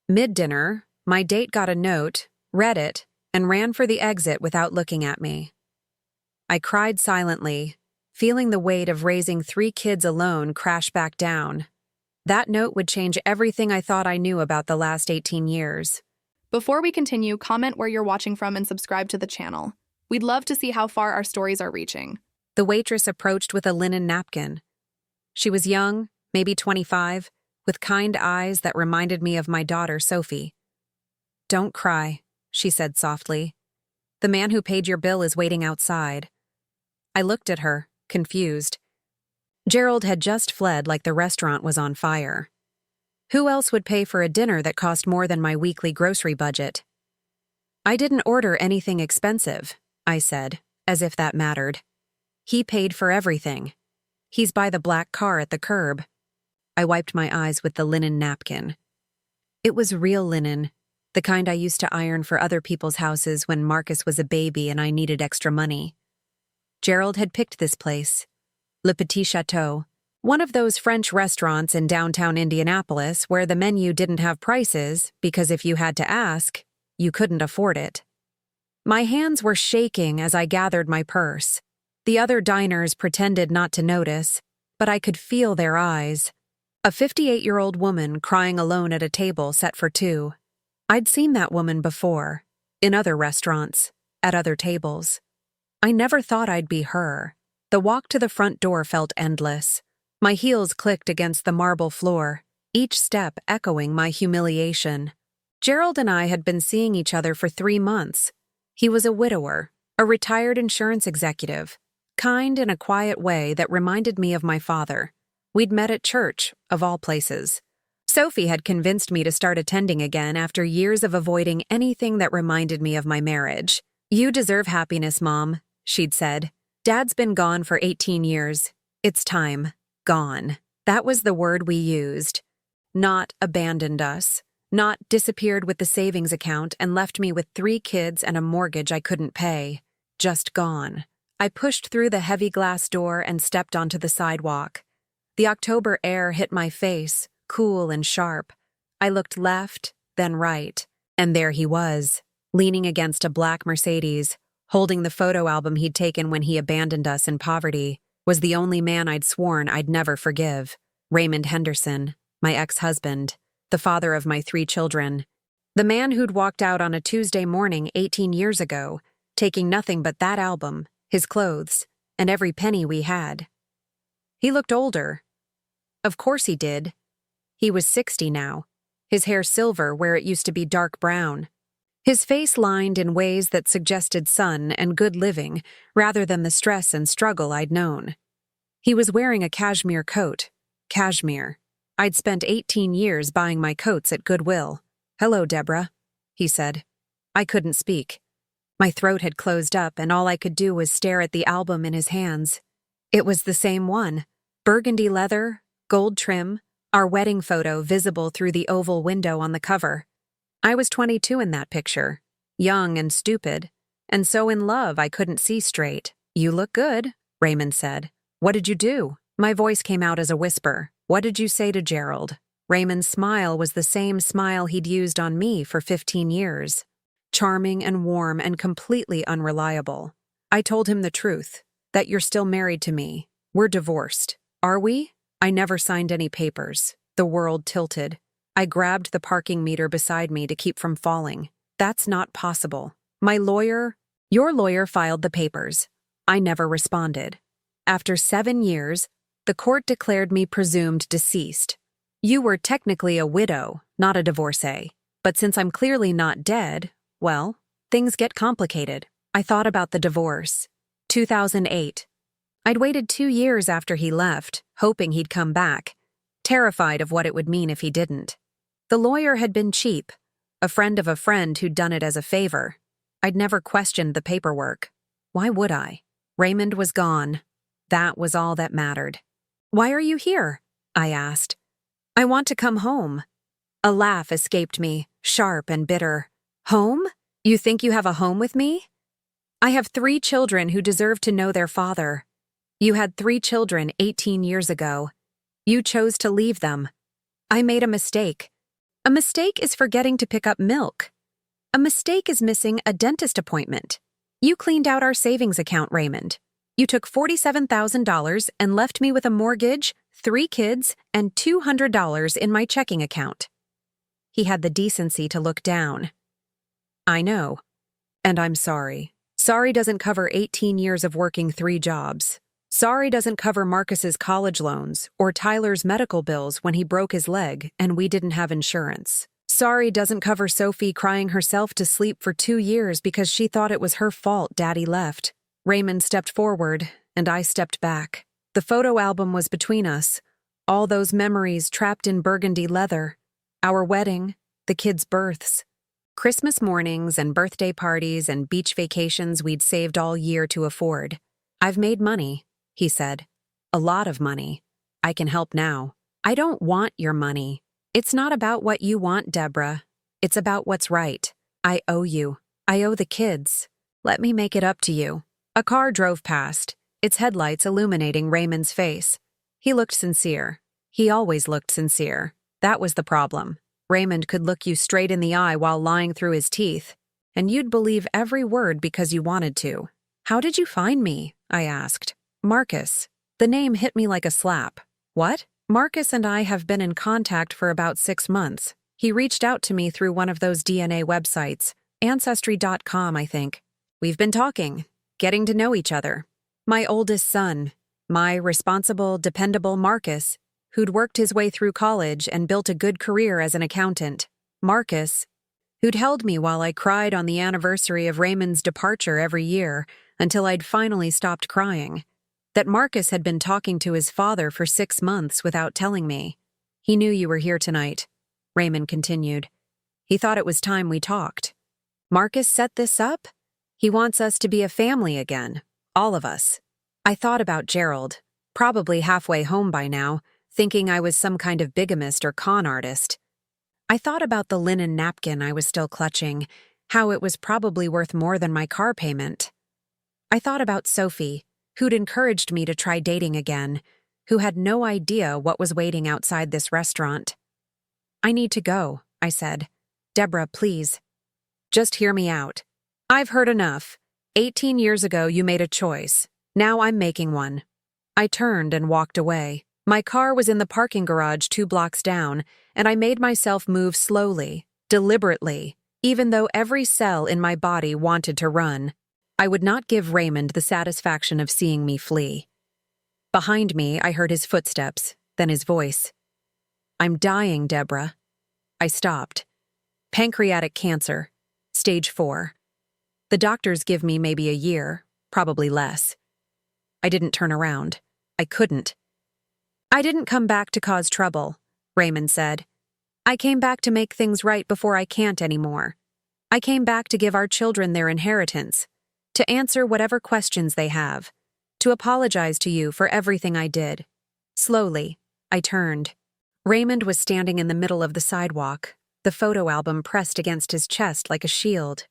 Mid-dinner, my date got a note, read it, and ran for the exit without looking at me. I cried silently, feeling the weight of raising 3 kids alone crash back down. That note would change everything I thought I knew about the last 18 years. Before we continue, comment where you're watching from and subscribe to the channel. We'd love to see how far our stories are reaching. The waitress approached with a linen napkin. She was young, maybe 25, with kind eyes that reminded me of my daughter, Sophie. "Don't cry," she said softly. "The man who paid your bill is waiting outside." I looked at her, confused. Gerald had just fled like the restaurant was on fire. Who else would pay for a dinner that cost more than my weekly grocery budget? "I didn't order anything expensive," I said, as if that mattered. "He paid for everything. He's by the black car at the curb." I wiped my eyes with the linen napkin. It was real linen, the kind I used to iron for other people's houses when Marcus was a baby and I needed extra money. Gerald had picked this place, Le Petit Chateau, one of those French restaurants in downtown Indianapolis where the menu didn't have prices because if you had to ask, you couldn't afford it. My hands were shaking as I gathered my purse. The other diners pretended not to notice, but I could feel their eyes. A 58-year-old woman crying alone at a table set for 2. I'd seen that woman before, in other restaurants, at other tables. I never thought I'd be her. The walk to the front door felt endless. My heels clicked against the marble floor, each step echoing my humiliation. Gerald and I had been seeing each other for 3 months. He was a widower, a retired insurance executive, kind in a quiet way that reminded me of my father. We'd met at church, of all places. Sophie had convinced me to start attending again after years of avoiding anything that reminded me of my marriage. "You deserve happiness, Mom," she'd said. "Dad's been gone for 18 years. It's time. Gone." That was the word we used. Not abandoned us. Not disappeared with the savings account and left me with 3 kids and a mortgage I couldn't pay. Just gone. I pushed through the heavy glass door and stepped onto the sidewalk. The October air hit my face, cool and sharp. I looked left, then right, and there he was, leaning against a black Mercedes, holding the photo album he'd taken when he abandoned us in poverty, was the only man I'd sworn I'd never forgive. Raymond Henderson, my ex-husband, the father of my 3 children. The man who'd walked out on a Tuesday morning 18 years ago, taking nothing but that album, his clothes, and every penny we had. He looked older. Of course he did. He was 60 now, his hair silver where it used to be dark brown. His face lined in ways that suggested sun and good living rather than the stress and struggle I'd known. He was wearing a cashmere coat. Cashmere. I'd spent 18 years buying my coats at Goodwill. "Hello, Deborah," he said. I couldn't speak. My throat had closed up and all I could do was stare at the album in his hands. It was the same one. Burgundy leather, gold trim, our wedding photo visible through the oval window on the cover. I was 22 in that picture, young and stupid, and so in love I couldn't see straight. "You look good," Raymond said. "What did you do?" My voice came out as a whisper. "What did you say to Gerald?" Raymond's smile was the same smile he'd used on me for 15 years. Charming and warm and completely unreliable. I told him the truth, that you're still married to me. We're divorced. Are we? I never signed any papers. The world tilted. I grabbed the parking meter beside me to keep from falling. That's not possible. Your lawyer filed the papers. I never responded. After 7 years, the court declared me presumed deceased. You were technically a widow, not a divorcee. But since I'm clearly not dead, well, things get complicated. I thought about the divorce. 2008. I'd waited 2 years after he left, hoping he'd come back, terrified of what it would mean if he didn't. The lawyer had been cheap, a friend of a friend who'd done it as a favor. I'd never questioned the paperwork. Why would I? Raymond was gone. That was all that mattered. "Why are you here?" I asked. "I want to come home." A laugh escaped me, sharp and bitter. "Home? You think you have a home with me?" "I have 3 children who deserve to know their father. You had 3 children 18 years ago. You chose to leave them. I made a mistake. A mistake is forgetting to pick up milk. A mistake is missing a dentist appointment. You cleaned out our savings account, Raymond. You took $47,000 and left me with a mortgage, 3 kids, and $200 in my checking account. He had the decency to look down. I know. And I'm sorry. Sorry doesn't cover 18 years of working 3 jobs. Sorry doesn't cover Marcus's college loans or Tyler's medical bills when he broke his leg and we didn't have insurance. Sorry doesn't cover Sophie crying herself to sleep for 2 years because she thought it was her fault Daddy left. Raymond stepped forward, and I stepped back. The photo album was between us, all those memories trapped in burgundy leather. Our wedding, the kids' births, Christmas mornings and birthday parties and beach vacations we'd saved all year to afford. I've made money, he said. A lot of money. I can help now. I don't want your money. It's not about what you want, Deborah. It's about what's right. I owe you. I owe the kids. Let me make it up to you. A car drove past, its headlights illuminating Raymond's face. He looked sincere. He always looked sincere. That was the problem. Raymond could look you straight in the eye while lying through his teeth, and you'd believe every word because you wanted to. How did you find me? I asked. Marcus. The name hit me like a slap. What? Marcus and I have been in contact for about 6 months. He reached out to me through one of those DNA websites, Ancestry.com, I think. We've been talking, getting to know each other. My oldest son, my responsible, dependable Marcus, who'd worked his way through college and built a good career as an accountant. Marcus, who'd held me while I cried on the anniversary of Raymond's departure every year until I'd finally stopped crying. That Marcus had been talking to his father for 6 months without telling me. He knew you were here tonight, Raymond continued. He thought it was time we talked. Marcus set this up? He wants us to be a family again, all of us. I thought about Gerald, probably halfway home by now, thinking I was some kind of bigamist or con artist. I thought about the linen napkin I was still clutching, how it was probably worth more than my car payment. I thought about Sophie, who'd encouraged me to try dating again, who had no idea what was waiting outside this restaurant. I need to go, I said. Deborah, please. Just hear me out. I've heard enough. 18 years ago, you made a choice. Now I'm making one. I turned and walked away. My car was in the parking garage 2 blocks down, and I made myself move slowly, deliberately, even though every cell in my body wanted to run. I would not give Raymond the satisfaction of seeing me flee. Behind me, I heard his footsteps, then his voice. I'm dying, Deborah. I stopped. Pancreatic cancer, stage 4. The doctors give me maybe a year, probably less. I didn't turn around. I couldn't. I didn't come back to cause trouble, Raymond said. I came back to make things right before I can't anymore. I came back to give our children their inheritance, to answer whatever questions they have, to apologize to you for everything I did. Slowly, I turned. Raymond was standing in the middle of the sidewalk, the photo album pressed against his chest like a shield.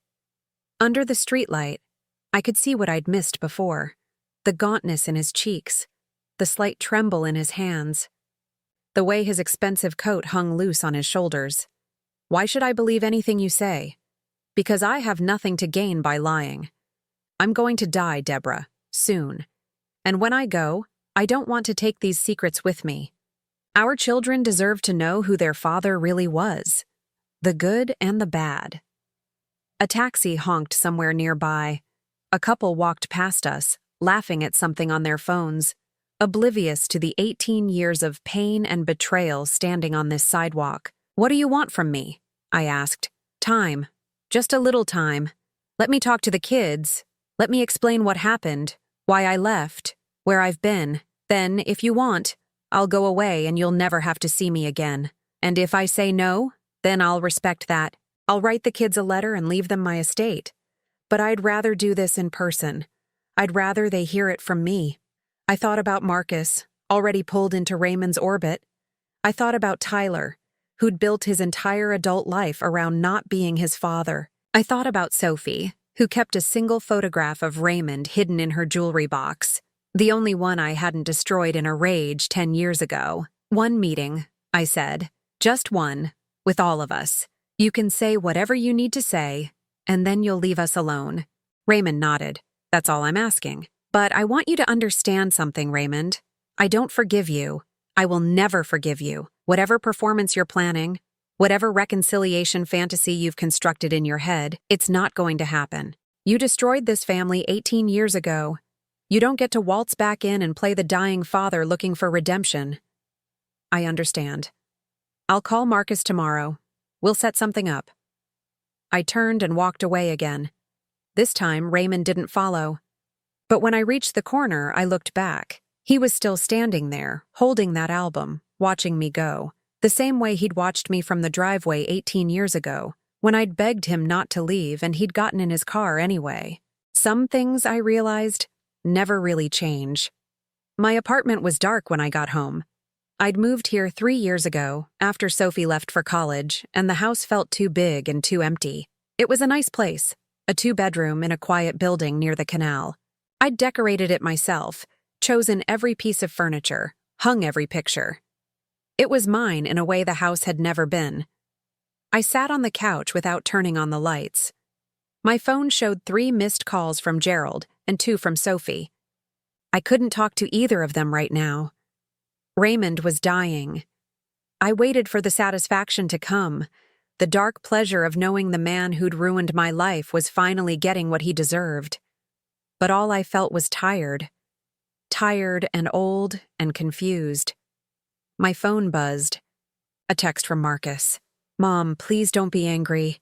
Under the streetlight, I could see what I'd missed before, the gauntness in his cheeks, the slight tremble in his hands, the way his expensive coat hung loose on his shoulders. Why should I believe anything you say? Because I have nothing to gain by lying. I'm going to die, Deborah, soon. And when I go, I don't want to take these secrets with me. Our children deserve to know who their father really was, the good and the bad. A taxi honked somewhere nearby. A couple walked past us, laughing at something on their phones, oblivious to the 18 years of pain and betrayal standing on this sidewalk. What do you want from me? I asked. Time. Just a little time. Let me talk to the kids. Let me explain what happened, why I left, where I've been. Then, if you want, I'll go away and you'll never have to see me again. And if I say no, then I'll respect that. I'll write the kids a letter and leave them my estate. But I'd rather do this in person. I'd rather they hear it from me. I thought about Marcus, already pulled into Raymond's orbit. I thought about Tyler, who'd built his entire adult life around not being his father. I thought about Sophie, who kept a single photograph of Raymond hidden in her jewelry box, the only one I hadn't destroyed in a rage 10 years ago. One meeting, I said. Just one. with all of us. You can say whatever you need to say, and then you'll leave us alone." Raymond nodded. "That's all I'm asking. But I want you to understand something, Raymond. I don't forgive you. I will never forgive you. Whatever performance you're planning, whatever reconciliation fantasy you've constructed in your head, it's not going to happen. You destroyed this family 18 years ago. You don't get to waltz back in and play the dying father looking for redemption." "I understand. I'll call Marcus tomorrow. We'll set something up." I turned and walked away again. This time, Raymond didn't follow. But when I reached the corner, I looked back. He was still standing there, holding that album, watching me go, the same way he'd watched me from the driveway 18 years ago, when I'd begged him not to leave and he'd gotten in his car anyway. Some things, I realized, never really change. My apartment was dark when I got home. I'd moved here 3 years ago, after Sophie left for college, and the house felt too big and too empty. It was a nice place, a 2-bedroom in a quiet building near the canal. I'd decorated it myself, chosen every piece of furniture, hung every picture. It was mine in a way the house had never been. I sat on the couch without turning on the lights. My phone showed 3 missed calls from Gerald and 2 from Sophie. I couldn't talk to either of them right now. Raymond was dying. I waited for the satisfaction to come. The dark pleasure of knowing the man who'd ruined my life was finally getting what he deserved. But all I felt was tired. Tired and old and confused. My phone buzzed. A text from Marcus. "Mom, please don't be angry.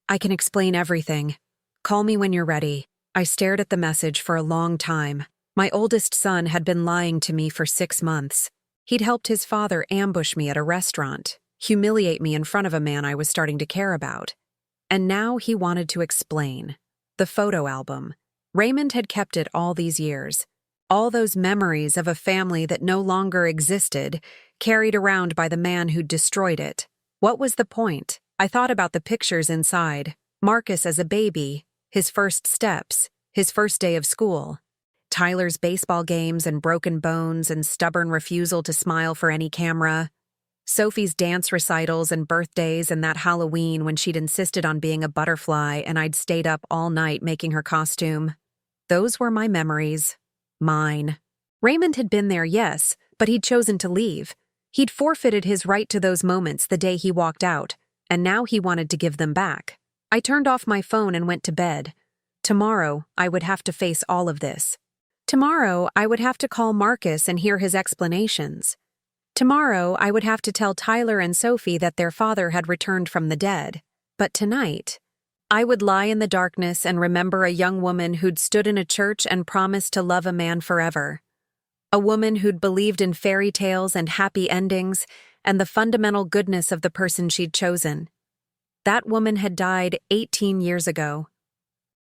I can explain everything. Call me when you're ready." I stared at the message for a long time. My oldest son had been lying to me for 6 months. He'd helped his father ambush me at a restaurant, humiliate me in front of a man I was starting to care about. And now he wanted to explain. The photo album. Raymond had kept it all these years. All those memories of a family that no longer existed, carried around by the man who'd destroyed it. What was the point? I thought about the pictures inside. Marcus as a baby, his first steps, his first day of school. Tyler's baseball games and broken bones and stubborn refusal to smile for any camera. Sophie's dance recitals and birthdays and that Halloween when she'd insisted on being a butterfly and I'd stayed up all night making her costume. Those were my memories. Mine. Raymond had been there, yes, but he'd chosen to leave. He'd forfeited his right to those moments the day he walked out, and now he wanted to give them back. I turned off my phone and went to bed. Tomorrow, I would have to face all of this. Tomorrow, I would have to call Marcus and hear his explanations. Tomorrow, I would have to tell Tyler and Sophie that their father had returned from the dead. But tonight, I would lie in the darkness and remember a young woman who'd stood in a church and promised to love a man forever. A woman who'd believed in fairy tales and happy endings and the fundamental goodness of the person she'd chosen. That woman had died 18 years ago.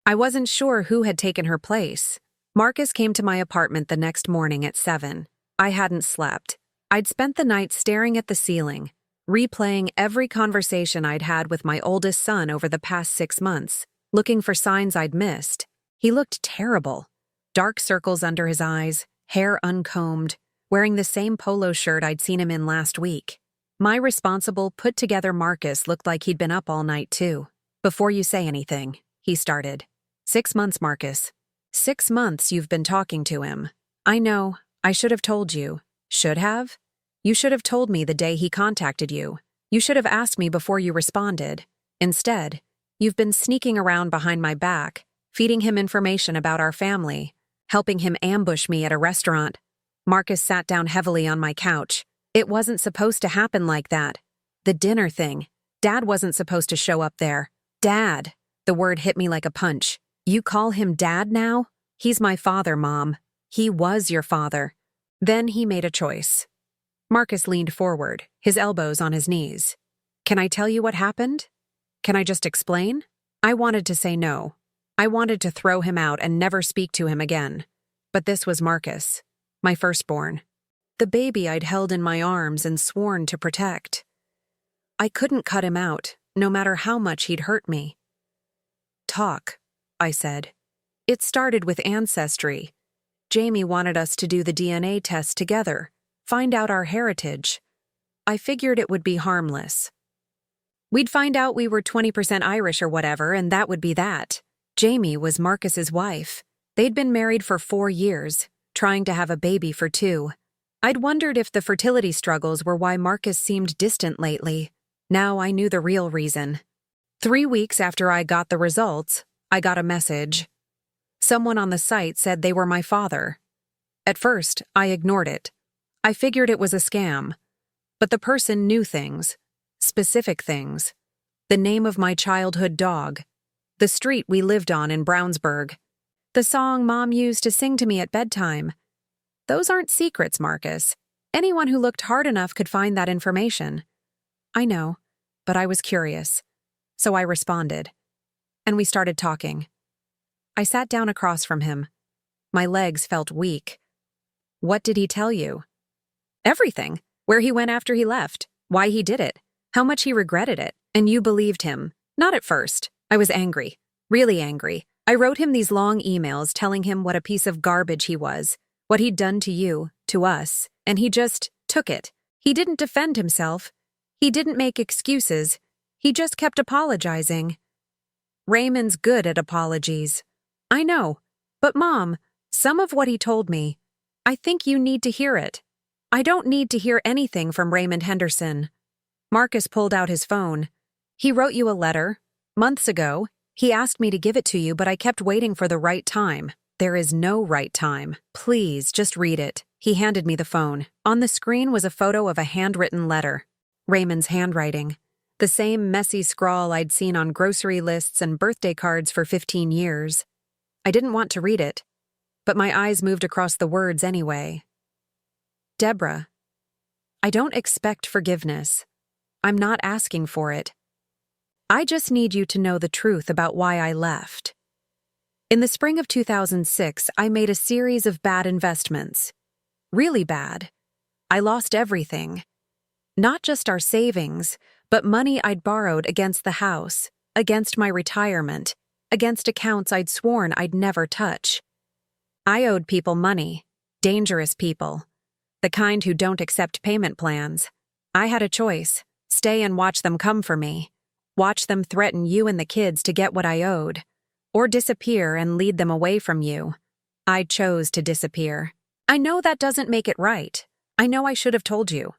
I wasn't sure who had taken her place. Marcus came to my apartment the next morning at 7. I hadn't slept. I'd spent the night staring at the ceiling, replaying every conversation I'd had with my oldest son over the past 6 months, looking for signs I'd missed. He looked terrible. Dark circles under his eyes, hair uncombed, wearing the same polo shirt I'd seen him in last week. My responsible, put-together Marcus looked like he'd been up all night, too. "Before you say anything," he started. 6 months, Marcus. 6 months you've been talking to him. I know, I should have told you. Should have? You should have told me the day he contacted you. You should have asked me before you responded. Instead, you've been sneaking around behind my back, feeding him information about our family, helping him ambush me at a restaurant. Marcus sat down heavily on my couch. It wasn't supposed to happen like that. The dinner thing. Dad wasn't supposed to show up there. Dad. The word hit me like a punch. You call him Dad now? He's my father, Mom. He was your father. Then he made a choice. Marcus leaned forward, his elbows on his knees. Can I tell you what happened? Can I just explain? I wanted to say no. I wanted to throw him out and never speak to him again. But this was Marcus, my firstborn. The baby I'd held in my arms and sworn to protect. I couldn't cut him out, no matter how much he'd hurt me. Talk, I said. It started with ancestry. Jamie wanted us to do the DNA test together, find out our heritage. I figured it would be harmless. We'd find out we were 20% Irish or whatever, and that would be that. Jamie was Marcus's wife. They'd been married for 4 years, trying to have a baby for 2. I'd wondered if the fertility struggles were why Marcus seemed distant lately. Now I knew the real reason. 3 weeks after I got the results, I got a message. Someone on the site said they were my father. At first, I ignored it. I figured it was a scam. But the person knew things. Specific things. The name of my childhood dog. The street we lived on in Brownsburg. The song Mom used to sing to me at bedtime. Those aren't secrets, Marcus. Anyone who looked hard enough could find that information. I know, but I was curious. So I responded. And we started talking. I sat down across from him. My legs felt weak. What did he tell you? Everything. Where he went after he left. Why he did it. How much he regretted it. And you believed him. Not at first. I was angry. Really angry. I wrote him these long emails telling him what a piece of garbage he was. What he'd done to you, to us. And he just took it. He didn't defend himself. He didn't make excuses. He just kept apologizing. Raymond's good at apologies. I know. But Mom, some of what he told me, I think you need to hear it. I don't need to hear anything from Raymond Henderson. Marcus pulled out his phone. He wrote you a letter. Months ago, he asked me to give it to you, but I kept waiting for the right time. There is no right time. Please, just read it. He handed me the phone. On the screen was a photo of a handwritten letter. Raymond's handwriting. The same messy scrawl I'd seen on grocery lists and birthday cards for 15 years. I didn't want to read it, but my eyes moved across the words anyway. Deborah, I don't expect forgiveness. I'm not asking for it. I just need you to know the truth about why I left. In the spring of 2006, I made a series of bad investments. Really bad. I lost everything. Not just our savings, but money I'd borrowed against the house, against my retirement, against accounts I'd sworn I'd never touch. I owed people money, dangerous people, the kind who don't accept payment plans. I had a choice, stay and watch them come for me, watch them threaten you and the kids to get what I owed, or disappear and lead them away from you. I chose to disappear. I know that doesn't make it right. I know I should have told you.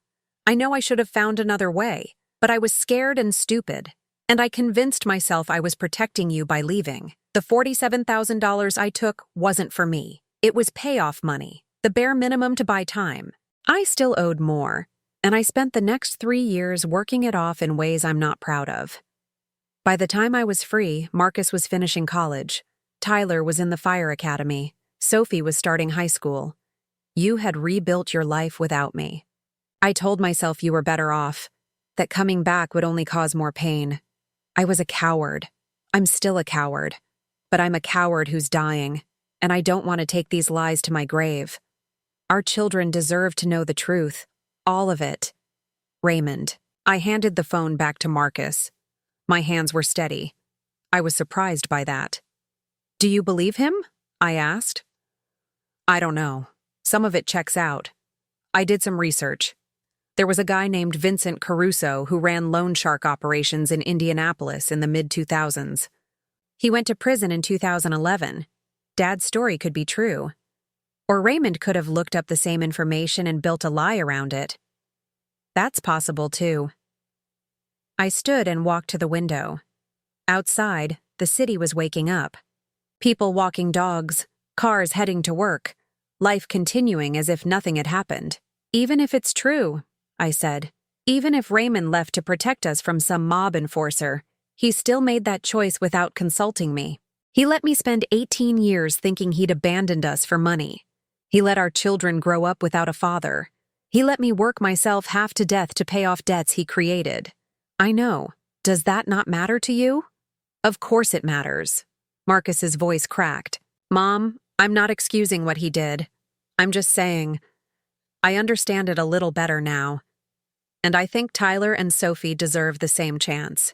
I know I should have found another way, but I was scared and stupid, and I convinced myself I was protecting you by leaving. The $47,000 I took wasn't for me. It was payoff money, the bare minimum to buy time. I still owed more, and I spent the next 3 years working it off in ways I'm not proud of. By the time I was free, Marcus was finishing college. Tyler was in the fire academy. Sophie was starting high school. You had rebuilt your life without me. I told myself you were better off, that coming back would only cause more pain. I was a coward. I'm still a coward. But I'm a coward who's dying, and I don't want to take these lies to my grave. Our children deserve to know the truth. All of it. Raymond. I handed the phone back to Marcus. My hands were steady. I was surprised by that. Do you believe him? I asked. I don't know. Some of it checks out. I did some research. There was a guy named Vincent Caruso who ran loan shark operations in Indianapolis in the mid-2000s. He went to prison in 2011. Dad's story could be true. Or Raymond could have looked up the same information and built a lie around it. That's possible, too. I stood and walked to the window. Outside, the city was waking up. People walking dogs, cars heading to work, life continuing as if nothing had happened. Even if it's true, I said, even if Raymond left to protect us from some mob enforcer, he still made that choice without consulting me. He let me spend 18 years thinking he'd abandoned us for money. He let our children grow up without a father. He let me work myself half to death to pay off debts he created. I know. Does that not matter to you? Of course it matters. Marcus's voice cracked. Mom, I'm not excusing what he did. I'm just saying, I understand it a little better now. And I think Tyler and Sophie deserve the same chance.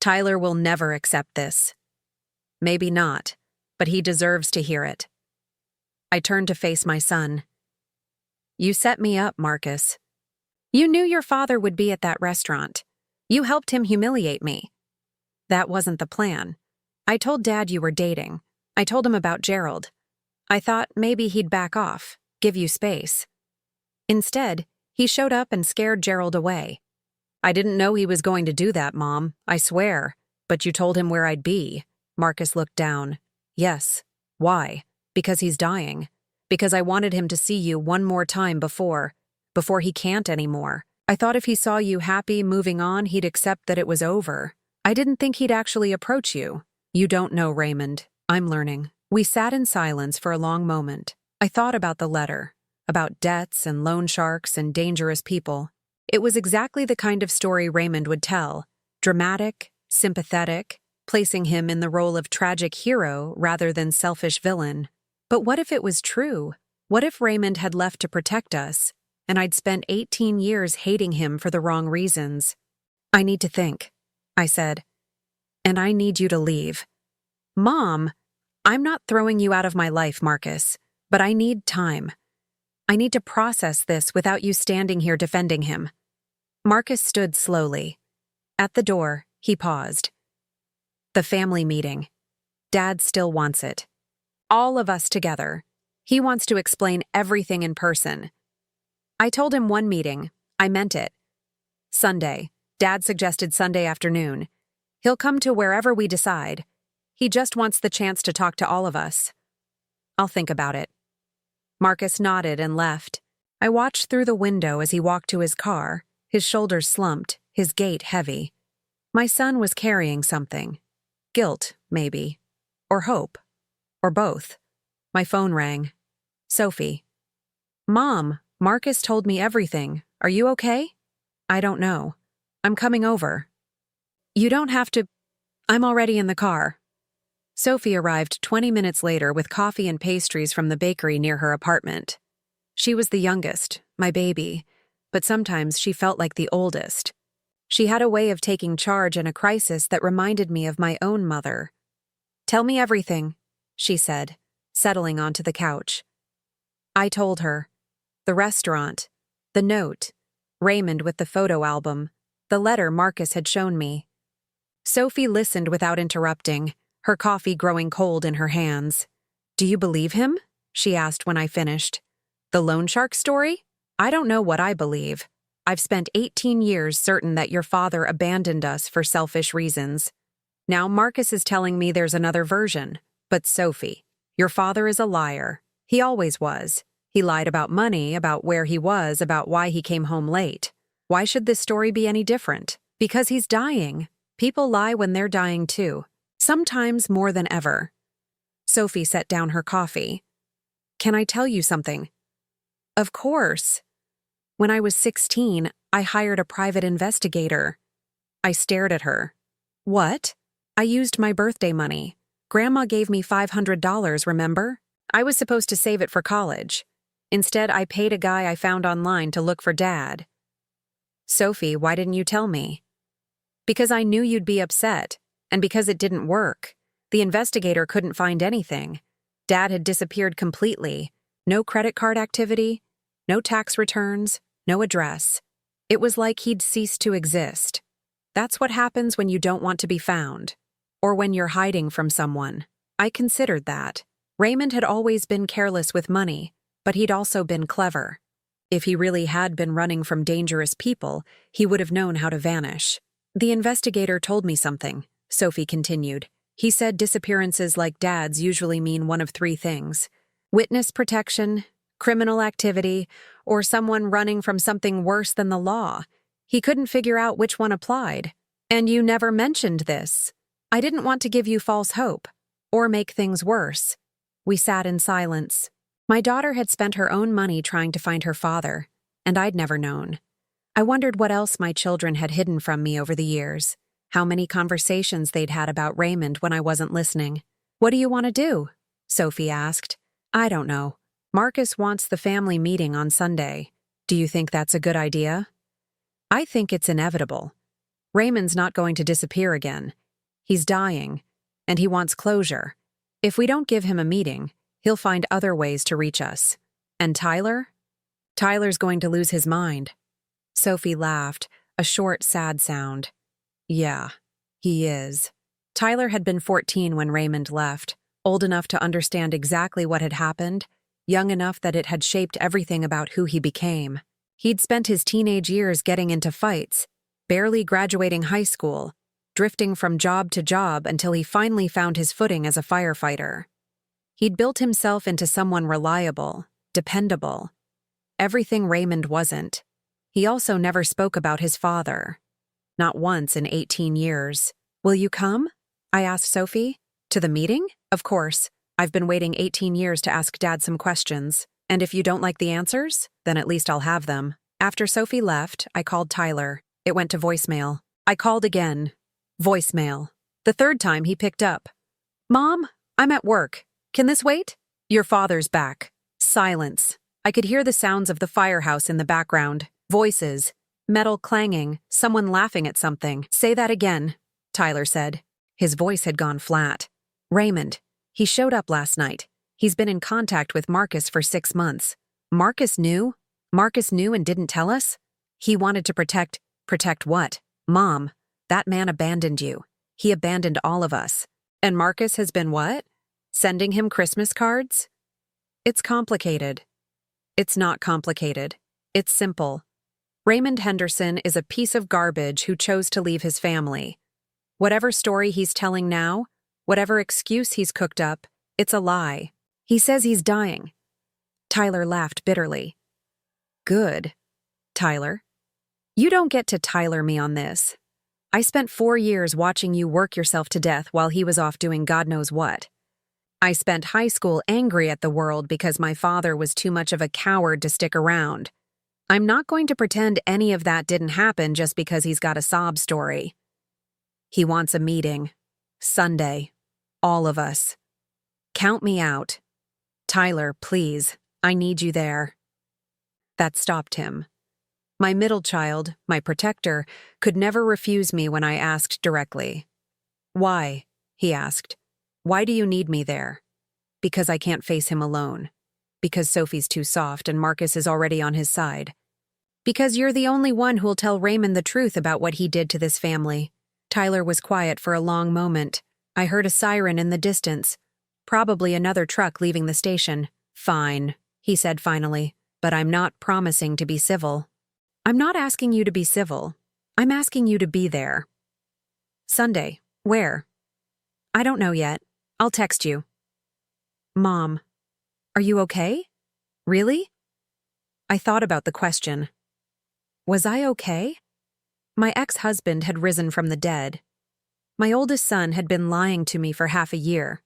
Tyler will never accept this. Maybe not, but he deserves to hear it. I turned to face my son. You set me up, Marcus. You knew your father would be at that restaurant. You helped him humiliate me. That wasn't the plan. I told Dad you were dating. I told him about Gerald. I thought maybe he'd back off, give you space. Instead, he showed up and scared Gerald away. I didn't know he was going to do that, Mom, I swear. But you told him where I'd be. Marcus looked down. Yes. Why? Because he's dying. Because I wanted him to see you one more time before he can't anymore. I thought if he saw you happy, moving on, he'd accept that it was over. I didn't think he'd actually approach you. You don't know, Raymond. I'm learning. We sat in silence for a long moment. I thought about the letter, about debts and loan sharks and dangerous people. It was exactly the kind of story Raymond would tell. Dramatic, sympathetic, placing him in the role of tragic hero rather than selfish villain. But what if it was true? What if Raymond had left to protect us, and I'd spent 18 years hating him for the wrong reasons? I need to think, I said. And I need you to leave. Mom, I'm not throwing you out of my life, Marcus, but I need time. I need to process this without you standing here defending him. Marcus stood slowly. At the door, he paused. The family meeting. Dad still wants it. All of us together. He wants to explain everything in person. I told him one meeting. I meant it. Sunday. Dad suggested Sunday afternoon. He'll come to wherever we decide. He just wants the chance to talk to all of us. I'll think about it. Marcus nodded and left. I watched through the window as he walked to his car, his shoulders slumped, his gait heavy. My son was carrying something. Guilt, maybe. Or hope. Or both. My phone rang. Sophie. Mom, Marcus told me everything. Are you okay? I don't know. I'm coming over. You don't have to. I'm already in the car. Sophie arrived 20 minutes later with coffee and pastries from the bakery near her apartment. She was the youngest, my baby, but sometimes she felt like the oldest. She had a way of taking charge in a crisis that reminded me of my own mother. Tell me everything, she said, settling onto the couch. I told her. The restaurant, the note, Raymond with the photo album, the letter Marcus had shown me. Sophie listened without interrupting, her coffee growing cold in her hands. Do you believe him? She asked when I finished. The loan shark story? I don't know what I believe. I've spent 18 years certain that your father abandoned us for selfish reasons. Now Marcus is telling me there's another version. But Sophie, your father is a liar. He always was. He lied about money, about where he was, about why he came home late. Why should this story be any different? Because he's dying. People lie when they're dying too. Sometimes more than ever. Sophie set down her coffee. Can I tell you something? Of course. When I was 16, I hired a private investigator. I stared at her. What? I used my birthday money. Grandma gave me $500, remember? I was supposed to save it for college. Instead, I paid a guy I found online to look for Dad. Sophie, why didn't you tell me? Because I knew you'd be upset. And because it didn't work. The investigator couldn't find anything. Dad had disappeared completely. No credit card activity, no tax returns, no address. It was like he'd ceased to exist. That's what happens when you don't want to be found. Or when you're hiding from someone. I considered that. Raymond had always been careless with money, but he'd also been clever. If he really had been running from dangerous people, he would have known how to vanish. The investigator told me something. Sophie continued. He said disappearances like Dad's usually mean one of three things: witness protection, criminal activity, or someone running from something worse than the law. He couldn't figure out which one applied. And you never mentioned this. I didn't want to give you false hope, or make things worse. We sat in silence. My daughter had spent her own money trying to find her father, and I'd never known. I wondered what else my children had hidden from me over the years. How many conversations they'd had about Raymond when I wasn't listening. What do you want to do? Sophie asked. I don't know. Marcus wants the family meeting on Sunday. Do you think that's a good idea? I think it's inevitable. Raymond's not going to disappear again. He's dying, and he wants closure. If we don't give him a meeting, he'll find other ways to reach us. And Tyler? Tyler's going to lose his mind. Sophie laughed, a short, sad sound. Yeah, he is. Tyler had been 14 when Raymond left, old enough to understand exactly what had happened, young enough that it had shaped everything about who he became. He'd spent his teenage years getting into fights, barely graduating high school, drifting from job to job until he finally found his footing as a firefighter. He'd built himself into someone reliable, dependable. Everything Raymond wasn't. He also never spoke about his father. Not once in 18 years. "Will you come?" I asked Sophie. "To the meeting? Of course. I've been waiting 18 years to ask Dad some questions. And if you don't like the answers, then at least I'll have them." After Sophie left, I called Tyler. It went to voicemail. I called again. Voicemail. The third time he picked up. "Mom, I'm at work. Can this wait? Your father's back." Silence. I could hear the sounds of the firehouse in the background. Voices. Metal clanging. Someone laughing at something. "Say that again," Tyler said. His voice had gone flat. "Raymond. He showed up last night. He's been in contact with Marcus for 6 months. Marcus knew? Marcus knew and didn't tell us? He wanted to protect what? Mom, that man abandoned you. He abandoned all of us. And Marcus has been what? Sending him Christmas cards? It's complicated." It's not complicated. It's simple. Raymond Henderson is a piece of garbage who chose to leave his family. Whatever story he's telling now, whatever excuse he's cooked up, it's a lie. He says he's dying. Tyler laughed bitterly. "Good. Tyler. You don't get to Tyler me on this. I spent 4 years watching you work yourself to death while he was off doing God knows what. I spent high school angry at the world because my father was too much of a coward to stick around. I'm not going to pretend any of that didn't happen just because he's got a sob story. He wants a meeting. Sunday. All of us. Count me out. Tyler, please. I need you there." That stopped him. My middle child, my protector, could never refuse me when I asked directly. "Why?" he asked. "Why do you need me there?" "Because I can't face him alone. Because Sophie's too soft and Marcus is already on his side. Because you're the only one who'll tell Raymond the truth about what he did to this family." Tyler was quiet for a long moment. I heard a siren in the distance. Probably another truck leaving the station. "Fine," he said finally, "but I'm not promising to be civil." "I'm not asking you to be civil. I'm asking you to be there." "Sunday. Where?" "I don't know yet. I'll text you." "Mom, are you okay? Really?" I thought about the question. Was I okay? My ex-husband had risen from the dead. My oldest son had been lying to me for half a year.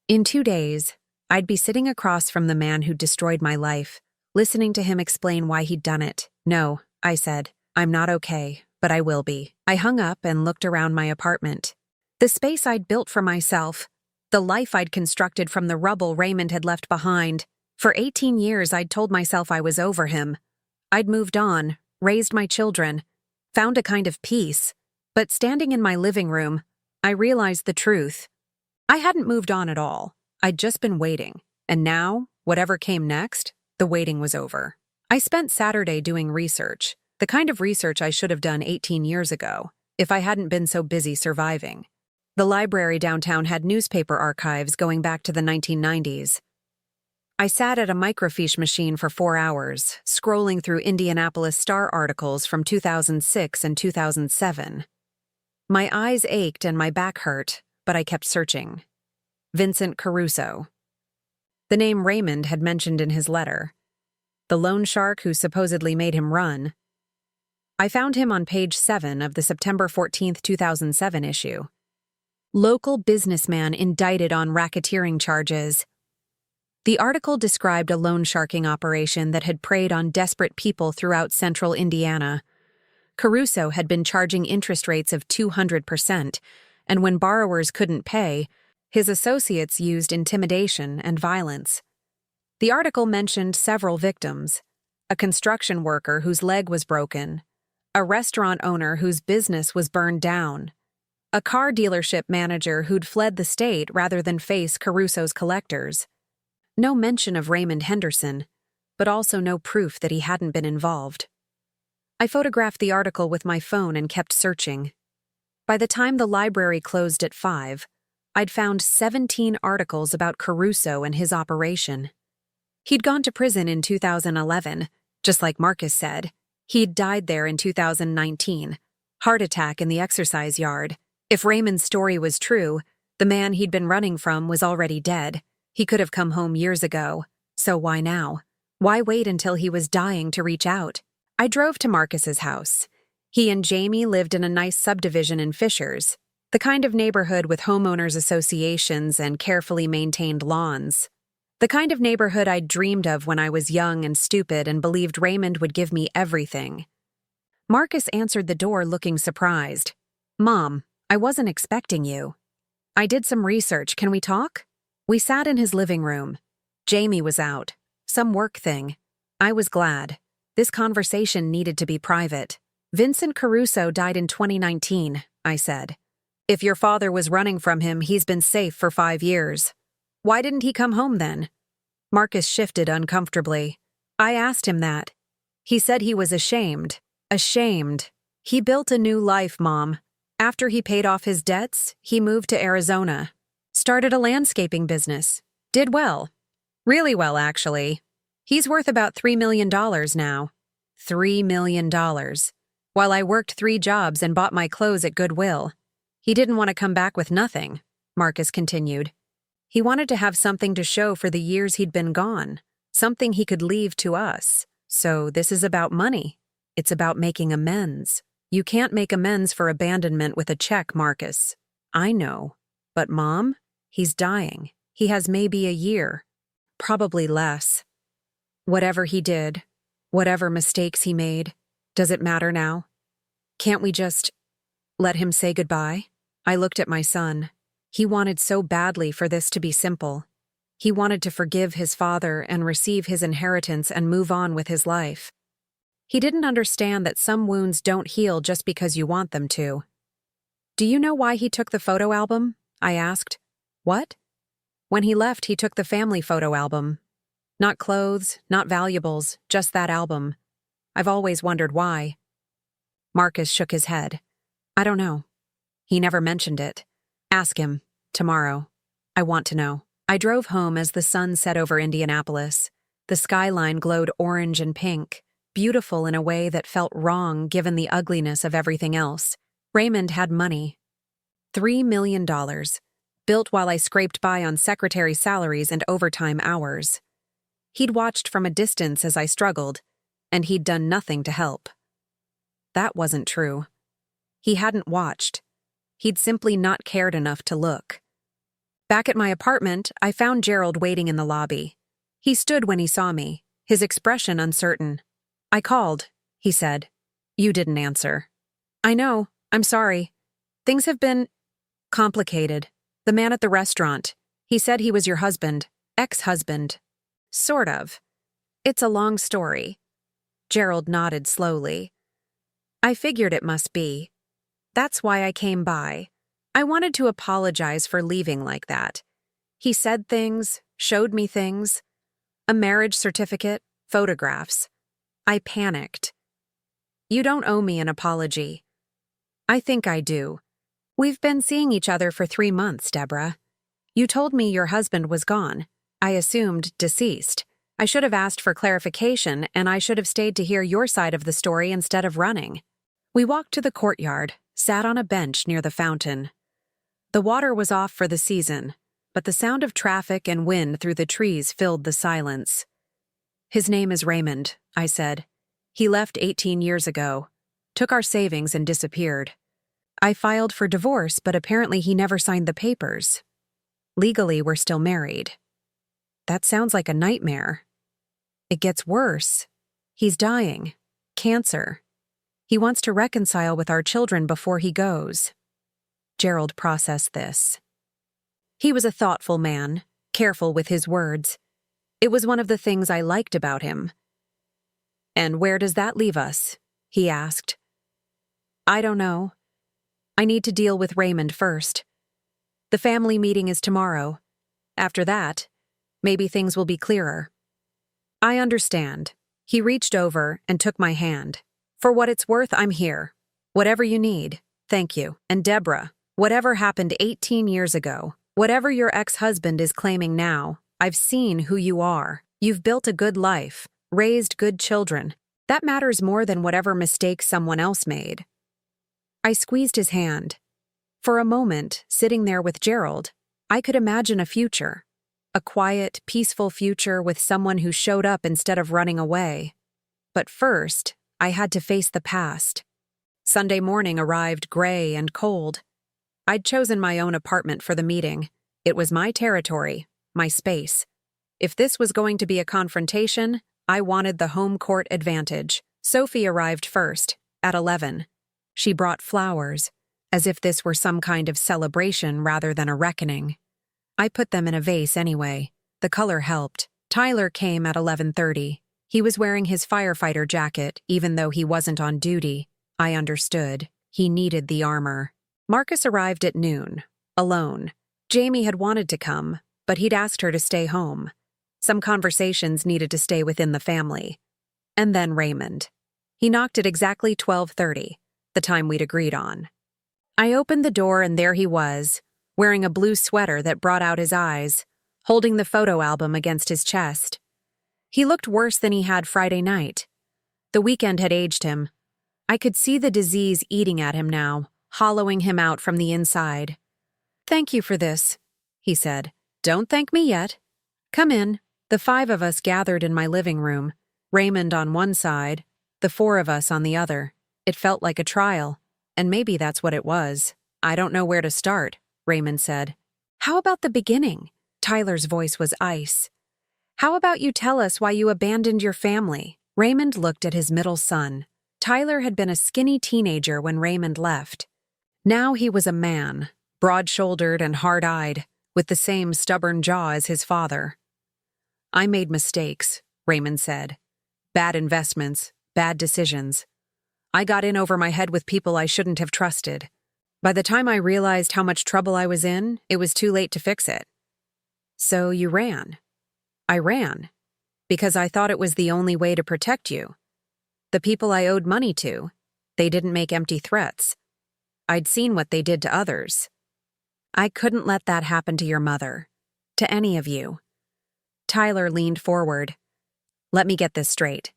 In 2 days, I'd be sitting across from the man who'd destroyed my life, listening to him explain why he'd done it. "No," I said, "I'm not okay, but I will be." I hung up and looked around my apartment. The space I'd built for myself, the life I'd constructed from the rubble Raymond had left behind. For 18 years, I'd told myself I was over him. I'd moved on, raised my children, found a kind of peace. But standing in my living room, I realized the truth. I hadn't moved on at all. I'd just been waiting. And now, whatever came next, the waiting was over. I spent Saturday doing research, the kind of research I should have done 18 years ago, if I hadn't been so busy surviving. The library downtown had newspaper archives going back to the 1990s. I sat at a microfiche machine for 4 hours, scrolling through Indianapolis Star articles from 2006 and 2007. My eyes ached and my back hurt, but I kept searching. Vincent Caruso. The name Raymond had mentioned in his letter. The loan shark who supposedly made him run. I found him on page 7 of the September 14, 2007 issue. Local businessman indicted on racketeering charges. The article described a loan sharking operation that had preyed on desperate people throughout central Indiana. Caruso had been charging interest rates of 200%, and when borrowers couldn't pay, his associates used intimidation and violence. The article mentioned several victims: a construction worker whose leg was broken, a restaurant owner whose business was burned down, a car dealership manager who'd fled the state rather than face Caruso's collectors. No mention of Raymond Henderson, but also no proof that he hadn't been involved. I photographed the article with my phone and kept searching. By the time the library closed at 5, I'd found 17 articles about Caruso and his operation. He'd gone to prison in 2011, just like Marcus said. He'd died there in 2019. Heart attack in the exercise yard. If Raymond's story was true, the man he'd been running from was already dead. He could have come home years ago. So why now? Why wait until he was dying to reach out? I drove to Marcus's house. He and Jamie lived in a nice subdivision in Fishers, the kind of neighborhood with homeowners associations and carefully maintained lawns. The kind of neighborhood I'd dreamed of when I was young and stupid and believed Raymond would give me everything. Marcus answered the door looking surprised. "Mom, I wasn't expecting you." "I did some research. Can we talk?" We sat in his living room. Jamie was out. Some work thing. I was glad. This conversation needed to be private. "Vincent Caruso died in 2019, I said. "If your father was running from him, he's been safe for 5 years. Why didn't he come home then?" Marcus shifted uncomfortably. I asked him that. He said he was ashamed. Ashamed. He built a new life, Mom. After he paid off his debts, he moved to Arizona. Started a landscaping business. Did well. Really well, actually. He's worth about $3 million now. $3 million. While I worked 3 jobs and bought my clothes at Goodwill. He didn't want to come back with nothing, Marcus continued. He wanted to have something to show for the years he'd been gone, something he could leave to us. So this is about money. It's about making amends. You can't make amends for abandonment with a check, Marcus. I know. But Mom, he's dying. He has maybe a year. Probably less. Whatever he did, whatever mistakes he made, does it matter now? Can't we just let him say goodbye? I looked at my son. He wanted so badly for this to be simple. He wanted to forgive his father and receive his inheritance and move on with his life. He didn't understand that some wounds don't heal just because you want them to. "Do you know why he took the photo album?" I asked. "What?" "When he left, he took the family photo album. Not clothes, not valuables, just that album. I've always wondered why." Marcus shook his head. "I don't know. He never mentioned it. Ask him. Tomorrow. I want to know." I drove home as the sun set over Indianapolis. The skyline glowed orange and pink, beautiful in a way that felt wrong given the ugliness of everything else. Raymond had money. $3 million. Built while I scraped by on secretary salaries and overtime hours. He'd watched from a distance as I struggled, and he'd done nothing to help. That wasn't true. He hadn't watched. He'd simply not cared enough to look. Back at my apartment, I found Gerald waiting in the lobby. He stood when he saw me, his expression uncertain. "I called," he said. "You didn't answer." "I know. I'm sorry. Things have been complicated. The man at the restaurant. He said he was your husband. Ex-husband. Sort of. It's a long story." Gerald nodded slowly. "I figured it must be. That's why I came by. I wanted to apologize for leaving like that. He said things, showed me things. A marriage certificate, photographs. I panicked. You don't owe me an apology." "I think I do. We've been seeing each other for 3 months, Deborah. You told me your husband was gone. I assumed deceased. I should have asked for clarification, and I should have stayed to hear your side of the story instead of running." We walked to the courtyard, sat on a bench near the fountain. The water was off for the season, but the sound of traffic and wind through the trees filled the silence. "His name is Raymond," I said. "He left 18 years ago, took our savings and disappeared. I filed for divorce, but apparently he never signed the papers. Legally, we're still married." "That sounds like a nightmare." "It gets worse. He's dying. Cancer. He wants to reconcile with our children before he goes." Gerald processed this. He was a thoughtful man, careful with his words. It was one of the things I liked about him. "And where does that leave us?" he asked. "I don't know. I need to deal with Raymond first. The family meeting is tomorrow. After that, maybe things will be clearer." "I understand." He reached over and took my hand. For what it's worth, I'm here. Whatever you need. Thank you. And Deborah, whatever happened 18 years ago, whatever your ex-husband is claiming now, I've seen who you are. You've built a good life, raised good children. That matters more than whatever mistakes someone else made. I squeezed his hand. For a moment, sitting there with Gerald, I could imagine a future. A quiet, peaceful future with someone who showed up instead of running away. But first, I had to face the past. Sunday morning arrived gray and cold. I'd chosen my own apartment for the meeting. It was my territory, my space. If this was going to be a confrontation, I wanted the home court advantage. Sophie arrived first, at 11. She brought flowers, as if this were some kind of celebration rather than a reckoning. I put them in a vase anyway. The color helped. Tyler came at 11:30. He was wearing his firefighter jacket, even though he wasn't on duty. I understood. He needed the armor. Marcus arrived at noon, alone. Jamie had wanted to come, but he'd asked her to stay home. Some conversations needed to stay within the family. And then Raymond. He knocked at exactly 12:30, the time we'd agreed on. I opened the door and there he was, wearing a blue sweater that brought out his eyes, holding the photo album against his chest. He looked worse than he had Friday night. The weekend had aged him. I could see the disease eating at him now, hollowing him out from the inside. "Thank you for this," he said. "Don't thank me yet. Come in." The 5 of us gathered in my living room, Raymond on one side, the 4 of us on the other. It felt like a trial, and maybe that's what it was. "I don't know where to start," Raymond said. "How about the beginning?" Tyler's voice was ice. "How about you tell us why you abandoned your family?" Raymond looked at his middle son. Tyler had been a skinny teenager when Raymond left. Now he was a man, broad-shouldered and hard-eyed, with the same stubborn jaw as his father. "I made mistakes," Raymond said. "Bad investments, bad decisions. I got in over my head with people I shouldn't have trusted. By the time I realized how much trouble I was in, it was too late to fix it." "So you ran?" "I ran. Because I thought it was the only way to protect you. The people I owed money to, they didn't make empty threats. I'd seen what they did to others. I couldn't let that happen to your mother. To any of you." Tyler leaned forward. "Let me get this straight.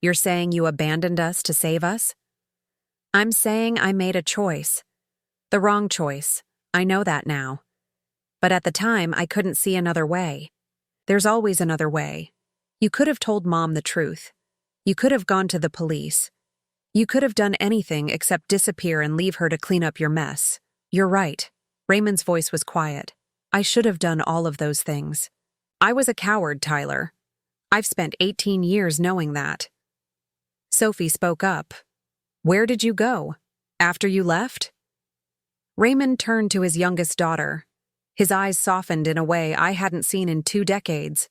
You're saying you abandoned us to save us?" "I'm saying I made a choice. The wrong choice. I know that now. But at the time, I couldn't see another way. There's always another way. You could have told Mom the truth. You could have gone to the police. You could have done anything except disappear and leave her to clean up your mess. You're right." Raymond's voice was quiet. "I should have done all of those things. I was a coward, Tyler. I've spent 18 years knowing that." Sophie spoke up. "Where did you go? After you left?" Raymond turned to his youngest daughter. His eyes softened in a way I hadn't seen in 2 decades.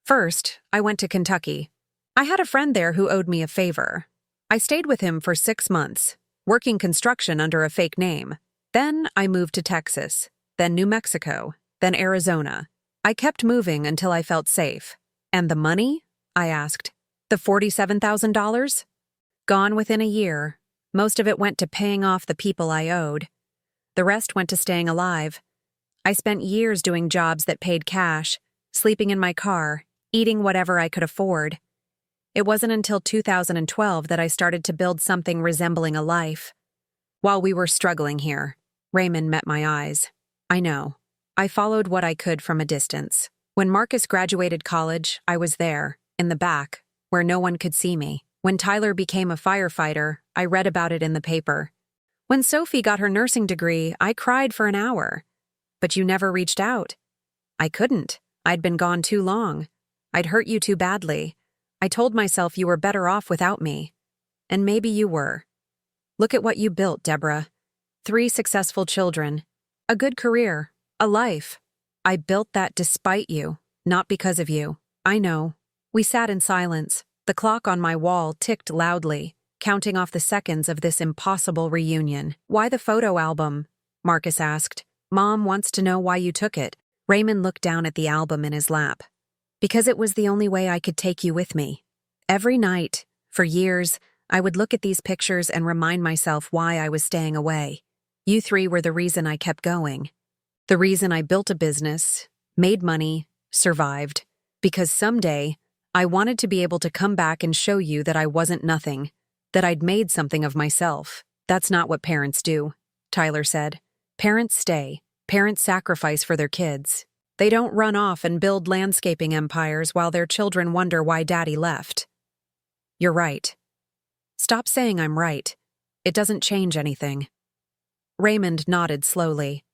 "First, I went to Kentucky. I had a friend there who owed me a favor. I stayed with him for 6 months, working construction under a fake name. Then I moved to Texas, then New Mexico, then Arizona. I kept moving until I felt safe. And the money?" I asked. "The $47,000? Gone within a year. Most of it went to paying off the people I owed. The rest went to staying alive. I spent years doing jobs that paid cash, sleeping in my car, eating whatever I could afford. It wasn't until 2012 that I started to build something resembling a life. While we were struggling here, Raymond met my eyes. I know. I followed what I could from a distance. When Marcus graduated college, I was there, in the back, where no one could see me. When Tyler became a firefighter, I read about it in the paper. When Sophie got her nursing degree, I cried for an hour. But you never reached out. I couldn't. I'd been gone too long. I'd hurt you too badly. I told myself you were better off without me. And maybe you were. Look at what you built, Deborah. 3 successful children. A good career. A life. I built that despite you, not because of you. I know. We sat in silence. The clock on my wall ticked loudly, counting off the seconds of this impossible reunion. "Why the photo album?" Marcus asked. "Mom wants to know why you took it." Raymond looked down at the album in his lap. "Because it was the only way I could take you with me. Every night, for years, I would look at these pictures and remind myself why I was staying away. You three were the reason I kept going. The reason I built a business, made money, survived. Because someday, I wanted to be able to come back and show you that I wasn't nothing, that I'd made something of myself. That's not what parents do, Tyler said. Parents stay. Parents sacrifice for their kids. They don't run off and build landscaping empires while their children wonder why Daddy left. You're right. Stop saying I'm right. It doesn't change anything. Raymond nodded slowly.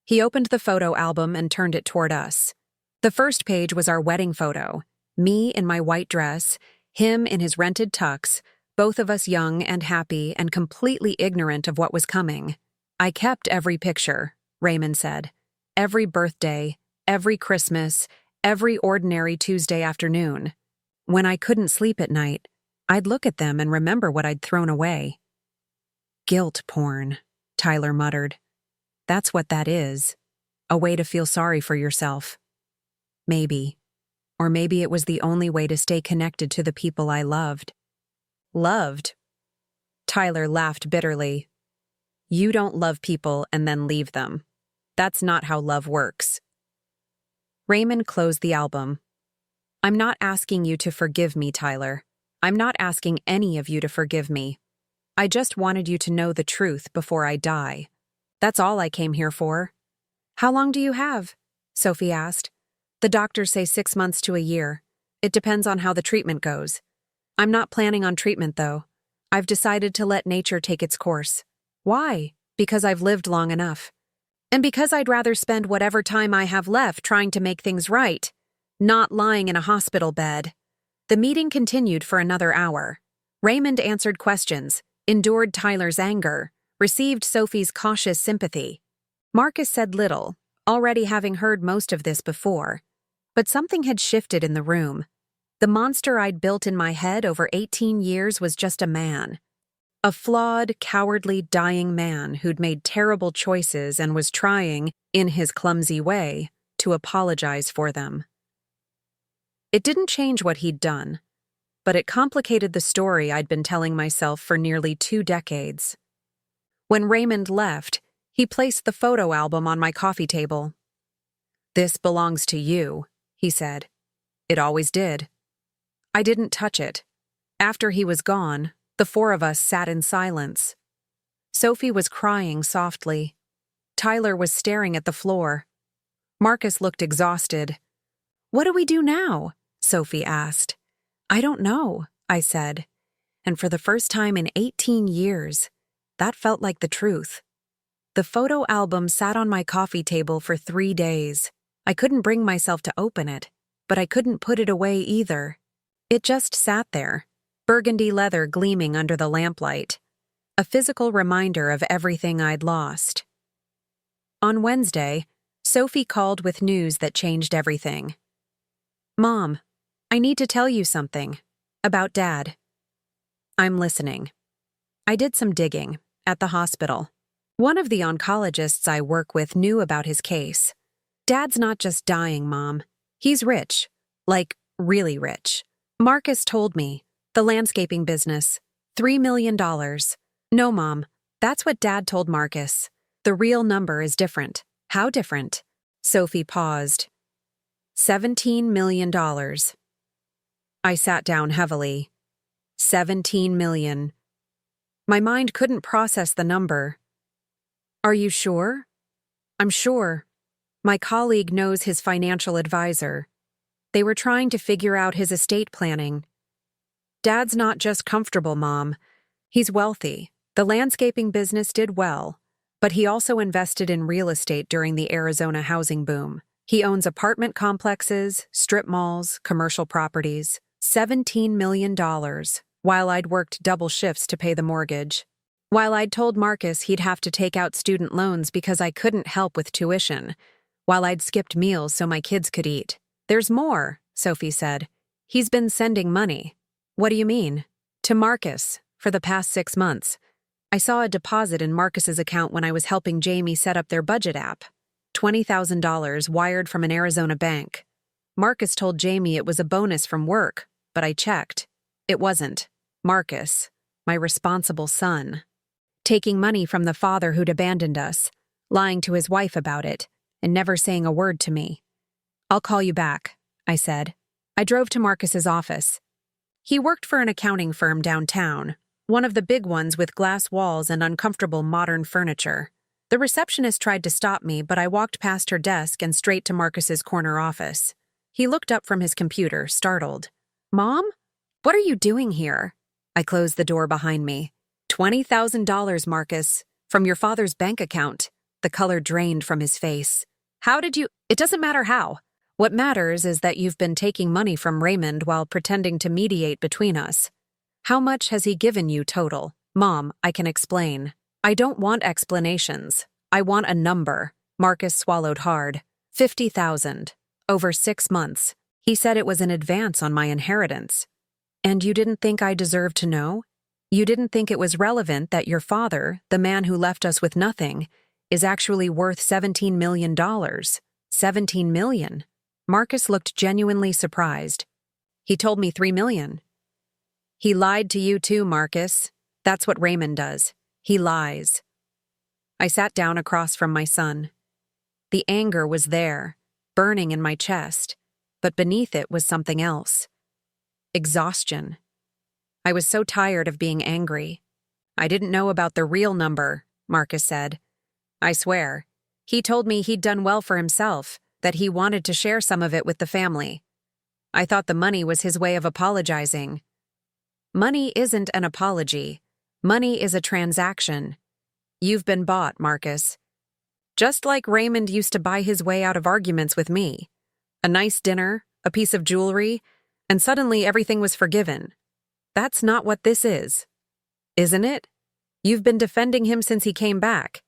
He opened the photo album and turned it toward us. The first page was our wedding photo. Me in my white dress, him in his rented tux, both of us young and happy and completely ignorant of what was coming. I kept every picture, Raymond said. Every birthday, every Christmas, every ordinary Tuesday afternoon. When I couldn't sleep at night, I'd look at them and remember what I'd thrown away. Guilt porn, Tyler muttered. That's what that is. A way to feel sorry for yourself. Maybe. Or maybe it was the only way to stay connected to the people I loved. Loved? Tyler laughed bitterly. You don't love people and then leave them. That's not how love works. Raymond closed the album. I'm not asking you to forgive me, Tyler. I'm not asking any of you to forgive me. I just wanted you to know the truth before I die. That's all I came here for. How long do you have? Sophie asked. The doctors say 6 months to a year. It depends on how the treatment goes. I'm not planning on treatment, though. I've decided to let nature take its course. Why? Because I've lived long enough. And because I'd rather spend whatever time I have left trying to make things right, not lying in a hospital bed. The meeting continued for another hour. Raymond answered questions, endured Tyler's anger, received Sophie's cautious sympathy. Marcus said little, already having heard most of this before. But something had shifted in the room. The monster I'd built in my head over 18 years was just a man. A flawed, cowardly, dying man who'd made terrible choices and was trying, in his clumsy way, to apologize for them. It didn't change what he'd done, but it complicated the story I'd been telling myself for nearly 2 decades. When Raymond left, he placed the photo album on my coffee table. This belongs to you, he said. It always did. I didn't touch it. After he was gone, the 4 of us sat in silence. Sophie was crying softly. Tyler was staring at the floor. Marcus looked exhausted. What do we do now? Sophie asked. I don't know, I said. And for the first time in 18 years, that felt like the truth. The photo album sat on my coffee table for 3 days. I couldn't bring myself to open it, but I couldn't put it away either. It just sat there, burgundy leather gleaming under the lamplight, a physical reminder of everything I'd lost. On Wednesday, Sophie called with news that changed everything. Mom, I need to tell you something. About Dad. I'm listening. I did some digging at the hospital. One of the oncologists I work with knew about his case. Dad's not just dying, Mom. He's rich. Like, really rich. Marcus told me. The landscaping business. $3 million. No, Mom. That's what Dad told Marcus. The real number is different. How different? Sophie paused. $17 million. I sat down heavily. 17 million. My mind couldn't process the number. Are you sure? I'm sure. My colleague knows his financial advisor. They were trying to figure out his estate planning. Dad's not just comfortable, Mom. He's wealthy. The landscaping business did well, but he also invested in real estate during the Arizona housing boom. He owns apartment complexes, strip malls, commercial properties. $17 million, while I'd worked double shifts to pay the mortgage. While I'd told Marcus he'd have to take out student loans because I couldn't help with tuition. While I'd skipped meals so my kids could eat. There's more, Sophie said. He's been sending money. What do you mean? To Marcus, for the past 6 months. I saw a deposit in Marcus's account when I was helping Jamie set up their budget app. $20,000 wired from an Arizona bank. Marcus told Jamie it was a bonus from work, but I checked. It wasn't. Marcus, my responsible son. Taking money from the father who'd abandoned us, lying to his wife about it, and never saying a word to me. "I'll call you back," I said. I drove to Marcus's office. He worked for an accounting firm downtown, one of the big ones with glass walls and uncomfortable modern furniture. The receptionist tried to stop me, but I walked past her desk and straight to Marcus's corner office. He looked up from his computer, startled. "Mom? What are you doing here?" I closed the door behind me. $20,000, Marcus, from your father's bank account. The color drained from his face. "How did you—" "It doesn't matter how. What matters is that you've been taking money from Raymond while pretending to mediate between us. How much has he given you total?" "Mom, I can explain." "I don't want explanations. I want a number." Marcus swallowed hard. 50,000. Over 6 months. He said it was an advance on my inheritance. "And you didn't think I deserved to know? You didn't think it was relevant that your father, the man who left us with nothing, is actually worth $17 million? $17 million? Marcus looked genuinely surprised. "He told me $3 million. "He lied to you too, Marcus. That's what Raymond does. He lies." I sat down across from my son. The anger was there, burning in my chest, but beneath it was something else. Exhaustion. I was so tired of being angry. "I didn't know about the real number," Marcus said. "I swear. He told me he'd done well for himself, that he wanted to share some of it with the family. I thought the money was his way of apologizing." "Money isn't an apology. Money is a transaction. You've been bought, Marcus. Just like Raymond used to buy his way out of arguments with me. A nice dinner, a piece of jewelry, and suddenly everything was forgiven. That's not what this is. Isn't it? You've been defending him since he came back,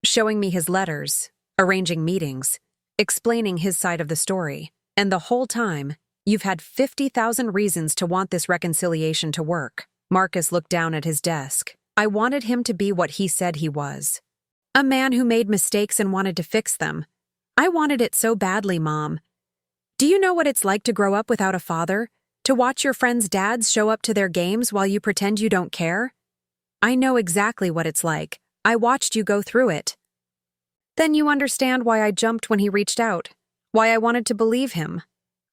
showing me his letters, arranging meetings, explaining his side of the story. And the whole time, you've had 50,000 reasons to want this reconciliation to work." Marcus looked down at his desk. "I wanted him to be what he said he was. A man who made mistakes and wanted to fix them. I wanted it so badly, Mom. Do you know what it's like to grow up without a father? To watch your friends' dads show up to their games while you pretend you don't care? I know exactly what it's like. I watched you go through it." "Then you understand why I jumped when he reached out, why I wanted to believe him."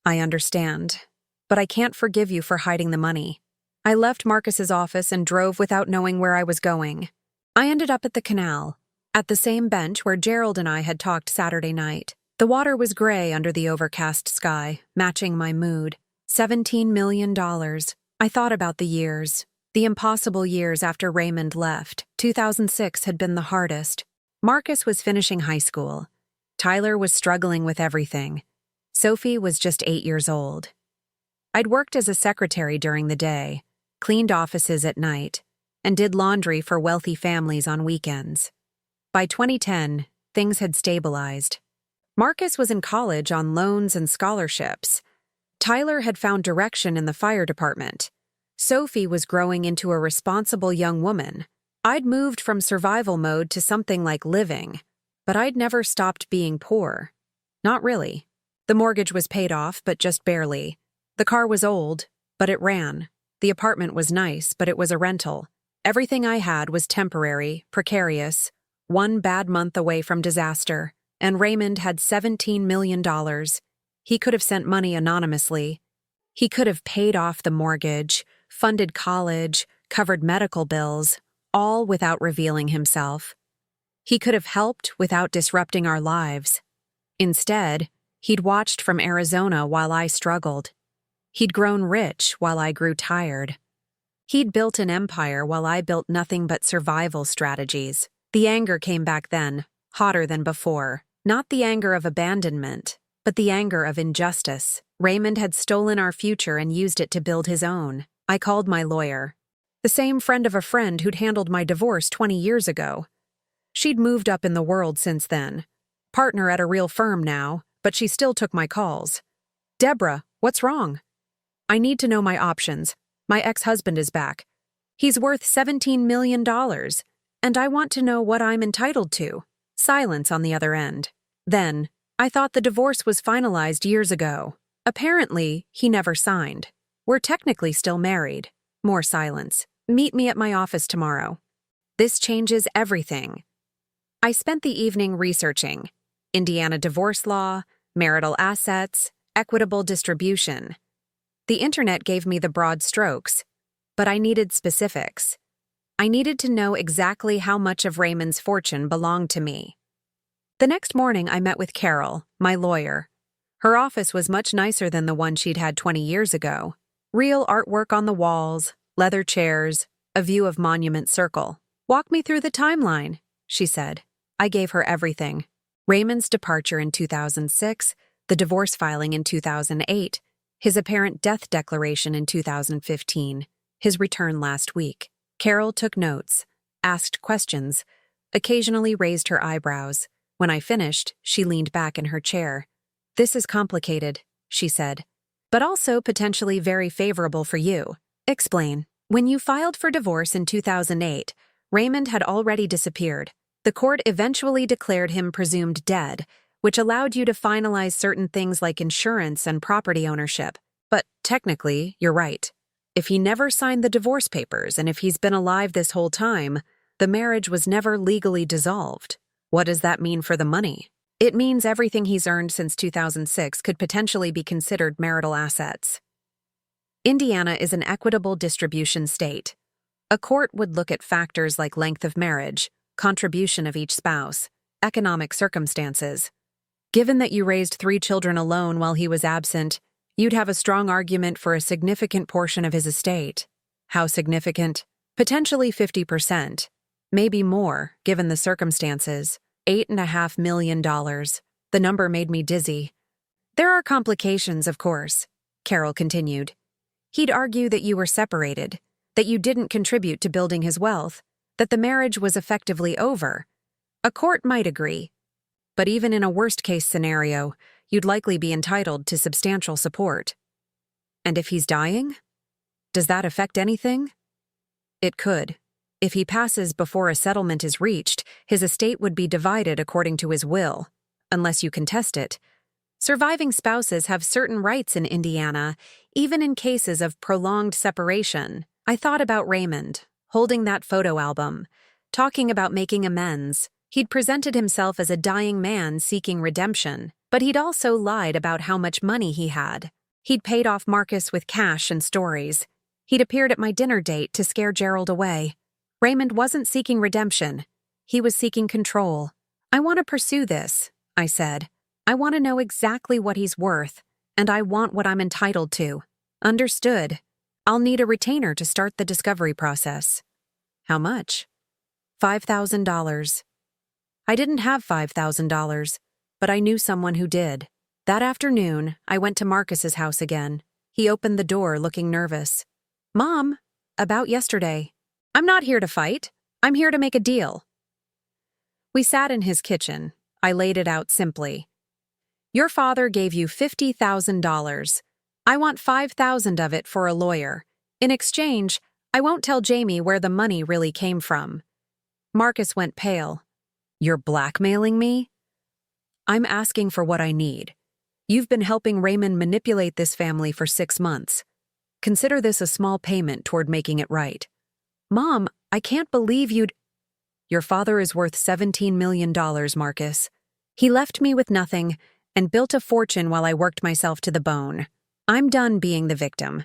"I understand, but I can't forgive you for hiding the money." I left Marcus's office and drove without knowing where I was going. I ended up at the canal, at the same bench where Gerald and I had talked Saturday night. The water was gray under the overcast sky, matching my mood. $17 million. I thought about the years, the impossible years after Raymond left. 2006 had been the hardest. Marcus was finishing high school. Tyler was struggling with everything. Sophie was just 8 years old. I'd worked as a secretary during the day, cleaned offices at night, and did laundry for wealthy families on weekends. By 2010, things had stabilized. Marcus was in college on loans and scholarships. Tyler had found direction in the fire department. Sophie was growing into a responsible young woman. I'd moved from survival mode to something like living, but I'd never stopped being poor. Not really. The mortgage was paid off, but just barely. The car was old, but it ran. The apartment was nice, but it was a rental. Everything I had was temporary, precarious, one bad month away from disaster, and Raymond had $17 million. He could have sent money anonymously. He could have paid off the mortgage, funded college, covered medical bills, all without revealing himself. He could have helped without disrupting our lives. Instead, he'd watched from Arizona while I struggled. He'd grown rich while I grew tired. He'd built an empire while I built nothing but survival strategies. The anger came back then, hotter than before. Not the anger of abandonment, but the anger of injustice. Raymond had stolen our future and used it to build his own. I called my lawyer, the same friend of a friend who'd handled my divorce 20 years ago. She'd moved up in the world since then. Partner at a real firm now, but she still took my calls. "Deborah, what's wrong?" "I need to know my options. My ex-husband is back. He's worth $17 million, and I want to know what I'm entitled to." Silence on the other end. Then, "I thought the divorce was finalized years ago. Apparently, he never signed. We're technically still married." More silence. Meet me at my office tomorrow. This changes everything. I spent the evening researching Indiana divorce law, marital assets, equitable distribution. The internet gave me the broad strokes, but I needed specifics. I needed to know exactly how much of Raymond's fortune belonged to me. The next morning, I met with Carol, my lawyer. Her office was much nicer than the one she'd had 20 years ago. Real artwork on the walls, leather chairs, a view of Monument Circle. "Walk me through the timeline," she said. I gave her everything. Raymond's departure in 2006, the divorce filing in 2008, his apparent death declaration in 2015, his return last week. Carol took notes, asked questions, occasionally raised her eyebrows. When I finished, she leaned back in her chair. "This is complicated," she said, "but also potentially very favorable for you." "Explain." "When you filed for divorce in 2008, Raymond had already disappeared. The court eventually declared him presumed dead, which allowed you to finalize certain things like insurance and property ownership. But technically, you're right. If he never signed the divorce papers and if he's been alive this whole time, the marriage was never legally dissolved. What does that mean for the money?" "It means everything he's earned since 2006 could potentially be considered marital assets." Indiana is an equitable distribution state. A court would look at factors like length of marriage, contribution of each spouse, economic circumstances. Given that you raised 3 children alone while he was absent, you'd have a strong argument for a significant portion of his estate. How significant? Potentially 50%. Maybe more, given the circumstances. $8.5 million. The number made me dizzy. "There are complications, of course," Carol continued. "He'd argue that you were separated, that you didn't contribute to building his wealth, that the marriage was effectively over. A court might agree. But even in a worst-case scenario, you'd likely be entitled to substantial support." "And if he's dying? Does that affect anything?" "It could. If he passes before a settlement is reached, his estate would be divided according to his will, unless you contest it. Surviving spouses have certain rights in Indiana, even in cases of prolonged separation." I thought about Raymond, holding that photo album, talking about making amends. He'd presented himself as a dying man seeking redemption, but he'd also lied about how much money he had. He'd paid off Marcus with cash and stories. He'd appeared at my dinner date to scare Gerald away. Raymond wasn't seeking redemption. He was seeking control. "I want to pursue this," I said. "I want to know exactly what he's worth, and I want what I'm entitled to." "Understood. I'll need a retainer to start the discovery process." "How much?" $5,000. I didn't have $5,000, but I knew someone who did. That afternoon, I went to Marcus's house again. He opened the door looking nervous. "Mom, about yesterday." "I'm not here to fight. I'm here to make a deal." We sat in his kitchen. I laid it out simply. "Your father gave you $50,000. I want $5,000 of it for a lawyer. In exchange, I won't tell Jamie where the money really came from." Marcus went pale. "You're blackmailing me?" "I'm asking for what I need. You've been helping Raymond manipulate this family for 6 months. Consider this a small payment toward making it right." "Mom, I can't believe you'd—" "Your father is worth $17 million, Marcus. He left me with nothing and built a fortune while I worked myself to the bone. I'm done being the victim.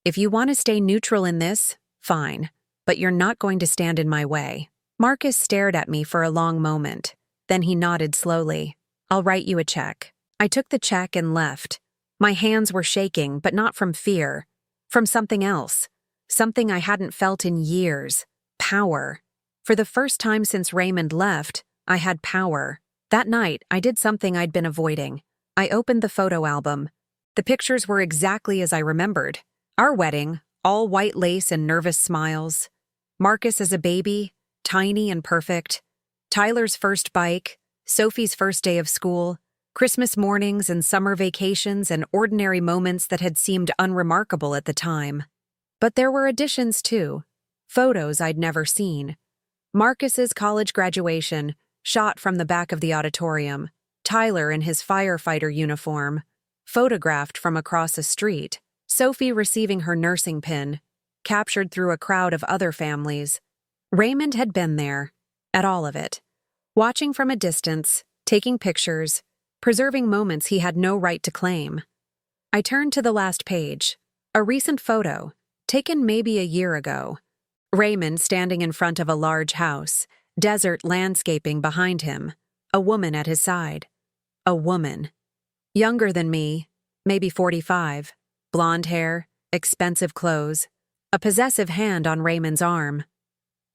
If you want to stay neutral in this, fine, but you're not going to stand in my way." Marcus stared at me for a long moment. Then he nodded slowly. "I'll write you a check." I took the check and left. My hands were shaking, but not from fear. From something else. Something I hadn't felt in years. Power. For the first time since Raymond left, I had power. That night, I did something I'd been avoiding. I opened the photo album. The pictures were exactly as I remembered. Our wedding, all white lace and nervous smiles. Marcus as a baby, tiny and perfect. Tyler's first bike, Sophie's first day of school, Christmas mornings and summer vacations and ordinary moments that had seemed unremarkable at the time. But there were additions too. Photos I'd never seen. Marcus's college graduation, shot from the back of the auditorium. Tyler in his firefighter uniform, photographed from across a street. Sophie receiving her nursing pin. captured through a crowd of other families. Raymond had been there, at all of it, watching from a distance, taking pictures, preserving moments he had no right to claim. I turned to the last page, a recent photo, taken maybe a year ago. Raymond standing in front of a large house, desert landscaping behind him, a woman at his side. A woman. Younger than me, maybe 45, blonde hair, expensive clothes, a possessive hand on Raymond's arm.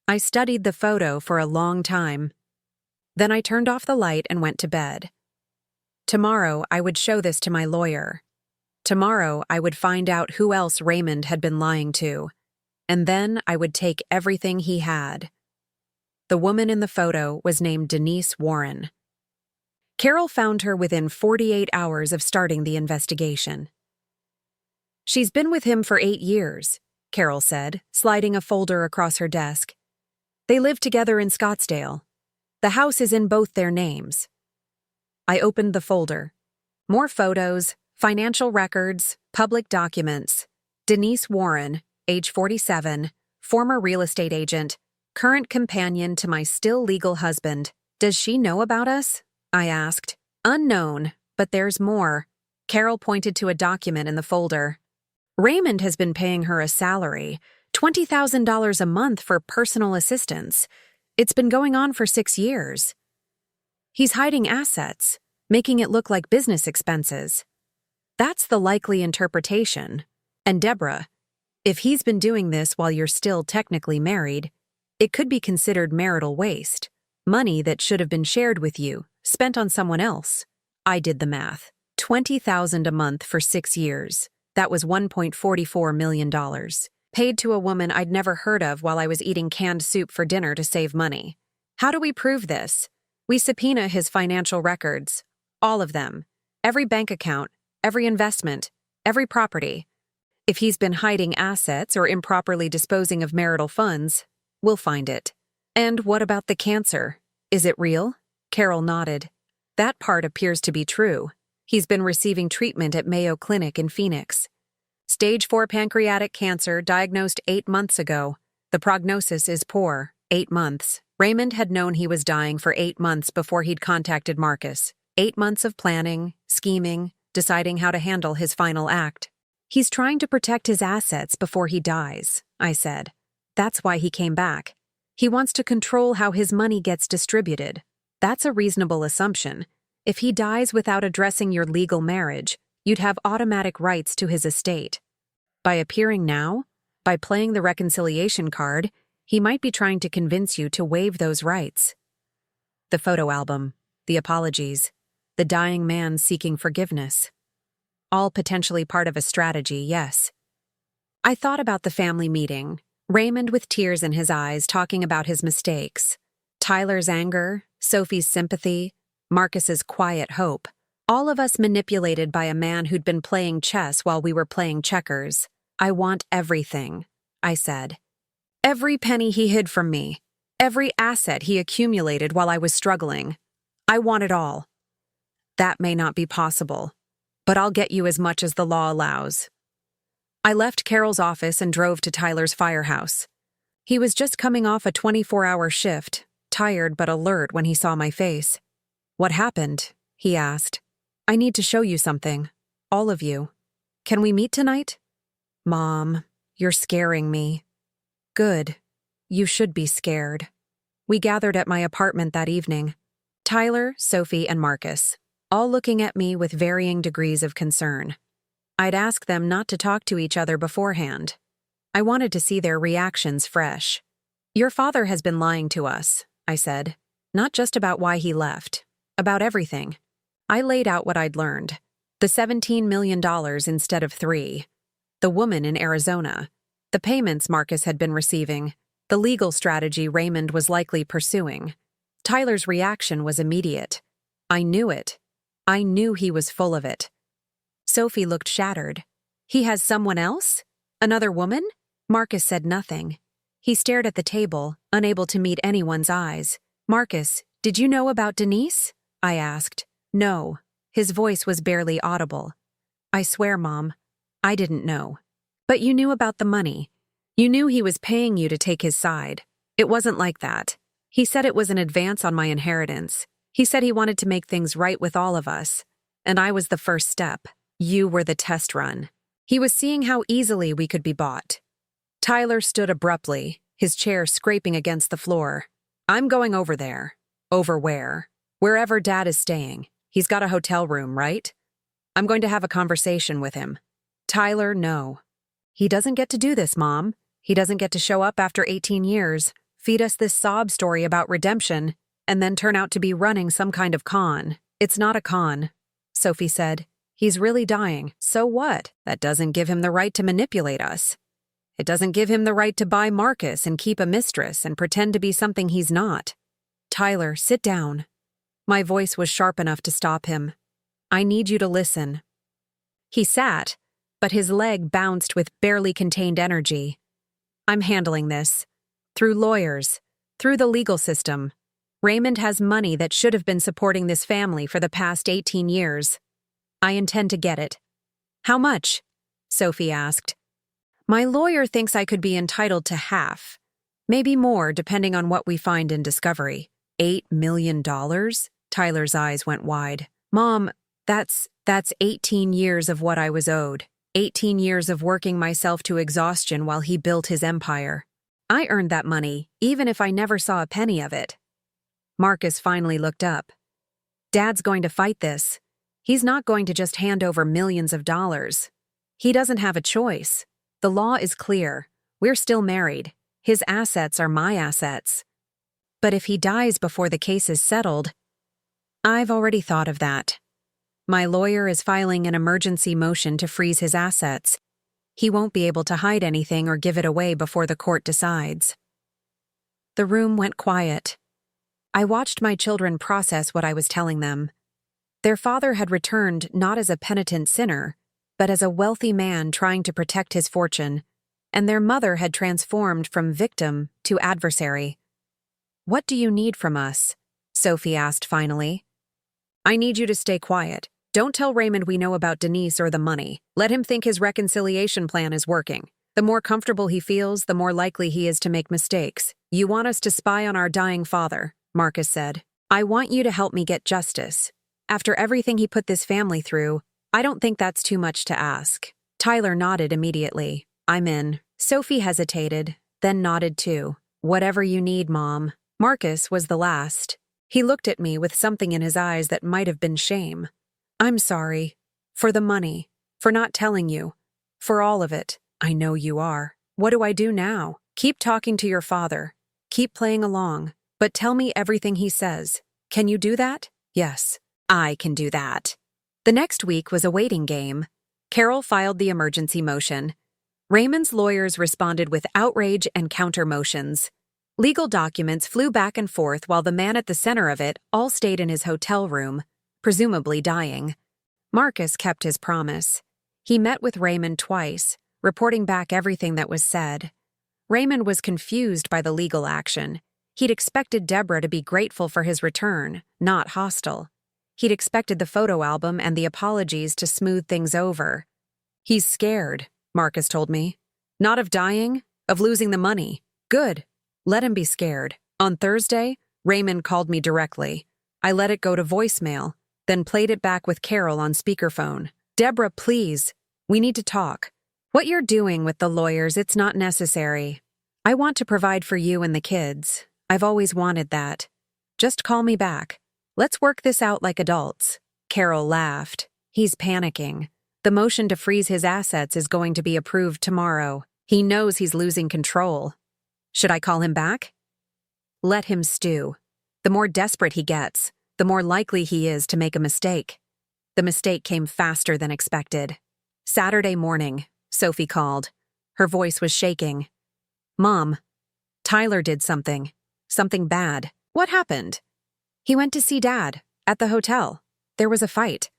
I studied the photo for a long time. Then I turned off the light and went to bed. Tomorrow I would show this to my lawyer. Tomorrow I would find out who else Raymond had been lying to, and then I would take everything he had. The woman in the photo was named Denise Warren. Carol found her within 48 hours of starting the investigation. "She's been with him for 8 years, Carol said, sliding a folder across her desk. "They live together in Scottsdale. The house is in both their names." I opened the folder. More photos, financial records, public documents. Denise Warren, age 47, former real estate agent, current companion to my still legal husband. "Does she know about us?" I asked. "Unknown, but there's more." Carol pointed to a document in the folder. "Raymond has been paying her a salary, $20,000 a month for personal assistance. It's been going on for 6 years. He's hiding assets, making it look like business expenses. That's the likely interpretation. And Deborah, if he's been doing this while you're still technically married, it could be considered marital waste, money that should have been shared with you, spent on someone else." I did the math. $20,000 a month for 6 years. That was $1.44 million. Paid to a woman I'd never heard of while I was eating canned soup for dinner to save money. How do we prove this? We subpoena his financial records. All of them. Every bank account, every investment, every property. If he's been hiding assets or improperly disposing of marital funds, we'll find it. "And what about the cancer? Is it real?" Carol nodded. "That part appears to be true. He's been receiving treatment at Mayo Clinic in Phoenix. Stage 4 pancreatic cancer diagnosed 8 months ago. The prognosis is poor, 8 months. Raymond had known he was dying for 8 months before he'd contacted Marcus. 8 months of planning, scheming, deciding how to handle his final act. He's trying to protect his assets before he dies," I said. "That's why he came back. He wants to control how his money gets distributed. That's a reasonable assumption. If he dies without addressing your legal marriage, you'd have automatic rights to his estate. By appearing now, by playing the reconciliation card, he might be trying to convince you to waive those rights." The photo album, the apologies, the dying man seeking forgiveness. All potentially part of a strategy, yes. I thought about the family meeting, Raymond with tears in his eyes talking about his mistakes, Tyler's anger, Sophie's sympathy, Marcus's quiet hope. All of us manipulated by a man who'd been playing chess while we were playing checkers. "I want everything," I said. "Every penny he hid from me, every asset he accumulated while I was struggling. I want it all." "That may not be possible, but I'll get you as much as the law allows." I left Carol's office and drove to Tyler's firehouse. He was just coming off a 24-hour shift, tired but alert when he saw my face. "What happened?" he asked. "I need to show you something. All of you. Can we meet tonight?" "Mom, you're scaring me." "Good. You should be scared." We gathered at my apartment that evening. Tyler, Sophie, and Marcus, all looking at me with varying degrees of concern. I'd asked them not to talk to each other beforehand. I wanted to see their reactions fresh. "Your father has been lying to us," I said. "Not just about why he left. About everything." I laid out what I'd learned. The $17 million instead of 3. The woman in Arizona. The payments Marcus had been receiving. The legal strategy Raymond was likely pursuing. Tyler's reaction was immediate. I knew it. I knew he was full of it. Sophie looked shattered. "He has someone else? Another woman?" Marcus said nothing. He stared at the table, unable to meet anyone's eyes. "Marcus, did you know about Denise?" I asked. "No." His voice was barely audible. "I swear, Mom, I didn't know." "But you knew about the money. You knew he was paying you to take his side. It wasn't like that. He said it was an advance on my inheritance. He said he wanted to make things right with all of us. And I was the first step. You were the test run. He was seeing how easily we could be bought. Tyler stood abruptly, his chair scraping against the floor. I'm going over there. Over where? Wherever Dad is staying. He's got a hotel room, right? I'm going to have a conversation with him. Tyler, no. He doesn't get to do this, Mom. He doesn't get to show up after 18 years, feed us this sob story about redemption, and then turn out to be running some kind of con. It's not a con, Sophie said. He's really dying. So what? That doesn't give him the right to manipulate us. It doesn't give him the right to buy Marcus and keep a mistress and pretend to be something he's not. Tyler, sit down. My voice was sharp enough to stop him. I need you to listen. He sat, but his leg bounced with barely contained energy. I'm handling this. Through lawyers. Through the legal system. Raymond has money that should have been supporting this family for the past 18 years. I intend to get it. How much? Sophie asked. My lawyer thinks I could be entitled to half. Maybe more, depending on what we find in discovery. $8 million? Tyler's eyes went wide. Mom, that's 18 years of what I was owed. 18 years of working myself to exhaustion while he built his empire. I earned that money, even if I never saw a penny of it. Marcus finally looked up. Dad's going to fight this. He's not going to just hand over millions of dollars. He doesn't have a choice. The law is clear. We're still married. His assets are my assets. But if he dies before the case is settled, I've already thought of that. My lawyer is filing an emergency motion to freeze his assets. He won't be able to hide anything or give it away before the court decides. The room went quiet. I watched my children process what I was telling them. Their father had returned not as a penitent sinner, but as a wealthy man trying to protect his fortune, and their mother had transformed from victim to adversary. What do you need from us? Sophie asked finally. I need you to stay quiet. Don't tell Raymond we know about Denise or the money. Let him think his reconciliation plan is working. The more comfortable he feels, the more likely he is to make mistakes. You want us to spy on our dying father, Marcus said. I want you to help me get justice. After everything he put this family through, I don't think that's too much to ask. Tyler nodded immediately. I'm in. Sophie hesitated, then nodded too. Whatever you need, Mom. Marcus was the last. He looked at me with something in his eyes that might have been shame. I'm sorry. For the money. For not telling you. For all of it. I know you are. What do I do now? Keep talking to your father. Keep playing along. But tell me everything he says. Can you do that? Yes. I can do that. The next week was a waiting game. Carol filed the emergency motion. Raymond's lawyers responded with outrage and counter motions. Legal documents flew back and forth while the man at the center of it all stayed in his hotel room, presumably dying. Marcus kept his promise. He met with Raymond twice, reporting back everything that was said. Raymond was confused by the legal action. He'd expected Deborah to be grateful for his return, not hostile. He'd expected the photo album and the apologies to smooth things over. He's scared, Marcus told me. Not of dying, of losing the money. Good. Let him be scared. On Thursday, Raymond called me directly. I let it go to voicemail, then played it back with Carol on speakerphone. Deborah, please. We need to talk. What you're doing with the lawyers, it's not necessary. I want to provide for you and the kids. I've always wanted that. Just call me back. Let's work this out like adults. Carol laughed. He's panicking. The motion to freeze his assets is going to be approved tomorrow. He knows he's losing control. Should I call him back? Let him stew. The more desperate he gets, the more likely he is to make a mistake. The mistake came faster than expected. Saturday morning, Sophie called. Her voice was shaking. Mom, Tyler did something. Something bad. What happened? He went to see Dad, at the hotel. There was a fight.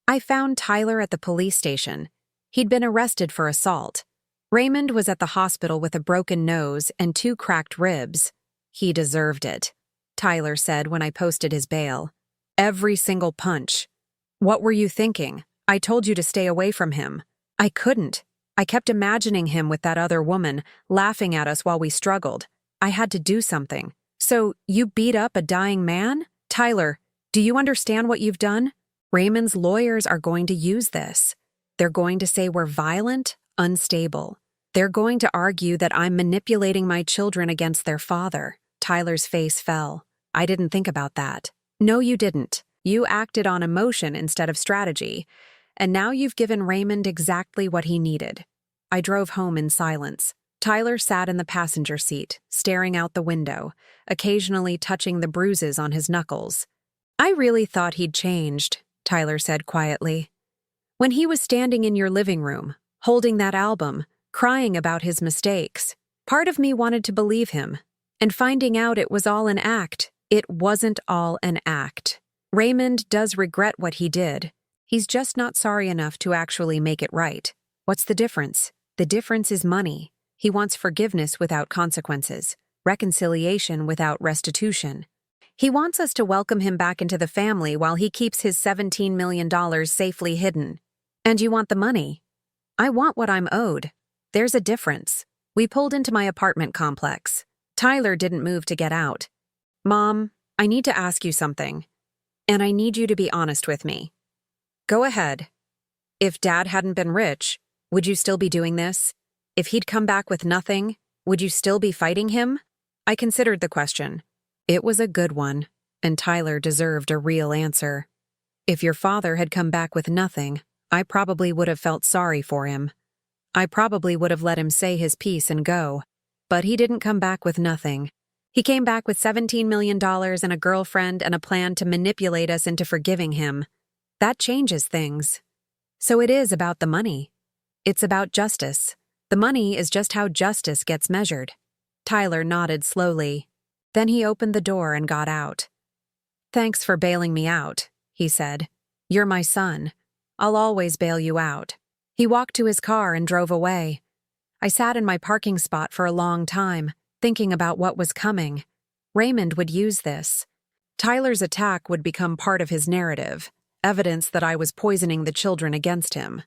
I found Tyler at the police station. He'd been arrested for assault. Raymond was at the hospital with a broken nose and 2 cracked ribs. He deserved it, Tyler said when I posted his bail. Every single punch. What were you thinking? I told you to stay away from him. I couldn't. I kept imagining him with that other woman, laughing at us while we struggled. I had to do something. So, you beat up a dying man? Tyler, do you understand what you've done? Raymond's lawyers are going to use this. They're going to say we're violent, unstable. They're going to argue that I'm manipulating my children against their father. Tyler's face fell. I didn't think about that. No, you didn't. You acted on emotion instead of strategy. And now you've given Raymond exactly what he needed. I drove home in silence. Tyler sat in the passenger seat, staring out the window, occasionally touching the bruises on his knuckles. I really thought he'd changed, Tyler said quietly. When he was standing in your living room, holding that album, crying about his mistakes, part of me wanted to believe him. And finding out it was all an act, it wasn't all an act. Raymond does regret what he did. He's just not sorry enough to actually make it right. What's the difference? The difference is money. He wants forgiveness without consequences, reconciliation without restitution. He wants us to welcome him back into the family while he keeps his $17 million safely hidden. And you want the money. I want what I'm owed. There's a difference. We pulled into my apartment complex. Tyler didn't move to get out. Mom, I need to ask you something. And I need you to be honest with me. Go ahead. If Dad hadn't been rich, would you still be doing this? If he'd come back with nothing, would you still be fighting him? I considered the question. It was a good one, and Tyler deserved a real answer. If your father had come back with nothing, I probably would have felt sorry for him. I probably would have let him say his piece and go. But he didn't come back with nothing. He came back with $17 million and a girlfriend and a plan to manipulate us into forgiving him. That changes things. So it is about the money. It's about justice. The money is just how justice gets measured. Tyler nodded slowly. Then he opened the door and got out. Thanks for bailing me out, he said. You're my son. I'll always bail you out. He walked to his car and drove away. I sat in my parking spot for a long time, thinking about what was coming. Raymond would use this. Tyler's attack would become part of his narrative, evidence that I was poisoning the children against him.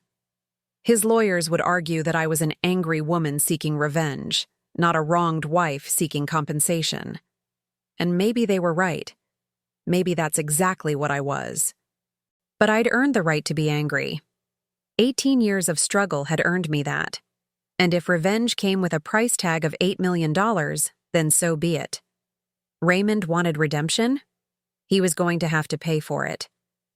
His lawyers would argue that I was an angry woman seeking revenge, not a wronged wife seeking compensation. And maybe they were right. Maybe that's exactly what I was. But I'd earned the right to be angry. 18 years of struggle had earned me that. And if revenge came with a price tag of $8 million, then so be it. Raymond wanted redemption? He was going to have to pay for it.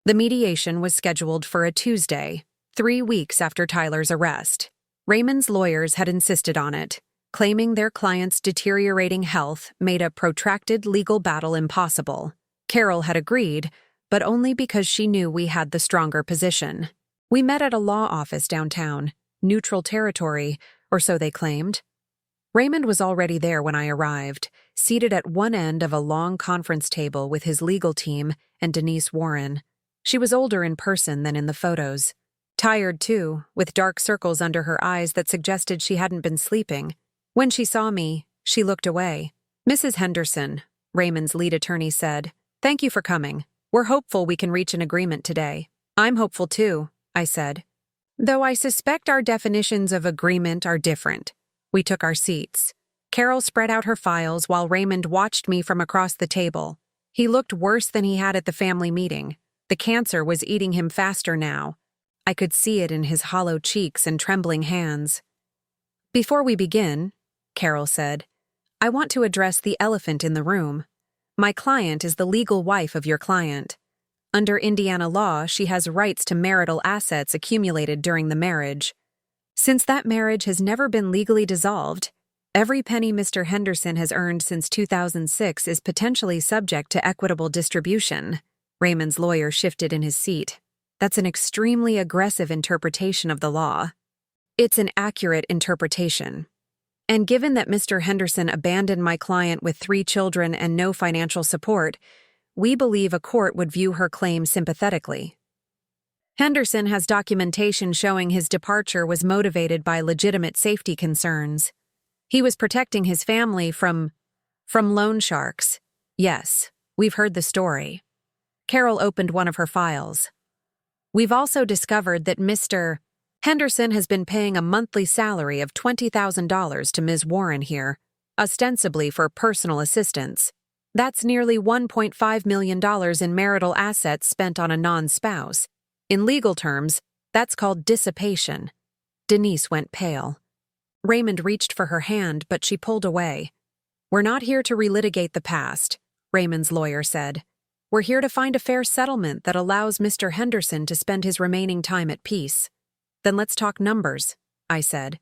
The mediation was scheduled for a Tuesday, 3 weeks after Tyler's arrest. Raymond's lawyers had insisted on it, claiming their client's deteriorating health made a protracted legal battle impossible. Carol had agreed, but only because she knew we had the stronger position. We met at a law office downtown, neutral territory, or so they claimed. Raymond was already there when I arrived, seated at one end of a long conference table with his legal team and Denise Warren. She was older in person than in the photos. Tired, too, with dark circles under her eyes that suggested she hadn't been sleeping. When she saw me, she looked away. Mrs. Henderson, Raymond's lead attorney said, "Thank you for coming. We're hopeful we can reach an agreement today." "I'm hopeful, too," I said. "Though I suspect our definitions of agreement are different." We took our seats. Carol spread out her files while Raymond watched me from across the table. He looked worse than he had at the family meeting. The cancer was eating him faster now. I could see it in his hollow cheeks and trembling hands. "Before we begin," Carol said, "I want to address the elephant in the room. My client is the legal wife of your client. Under Indiana law, she has rights to marital assets accumulated during the marriage. Since that marriage has never been legally dissolved, every penny Mr. Henderson has earned since 2006 is potentially subject to equitable distribution." Raymond's lawyer shifted in his seat. "That's an extremely aggressive interpretation of the law." "It's an accurate interpretation. And given that Mr. Henderson abandoned my client with 3 children and no financial support, we believe a court would view her claim sympathetically. Henderson has documentation showing his departure was motivated by legitimate safety concerns. He was protecting his family from loan sharks. Yes, we've heard the story." Carol opened one of her files. "We've also discovered that Mr. Henderson has been paying a monthly salary of $20,000 to Ms. Warren here, ostensibly for personal assistance. That's nearly $1.5 million in marital assets spent on a non-spouse. In legal terms, that's called dissipation. Denise went pale. Raymond reached for her hand, but she pulled away. "We're not here to relitigate the past," Raymond's lawyer said. "We're here to find a fair settlement that allows Mr. Henderson to spend his remaining time at peace." "Then let's talk numbers," I said.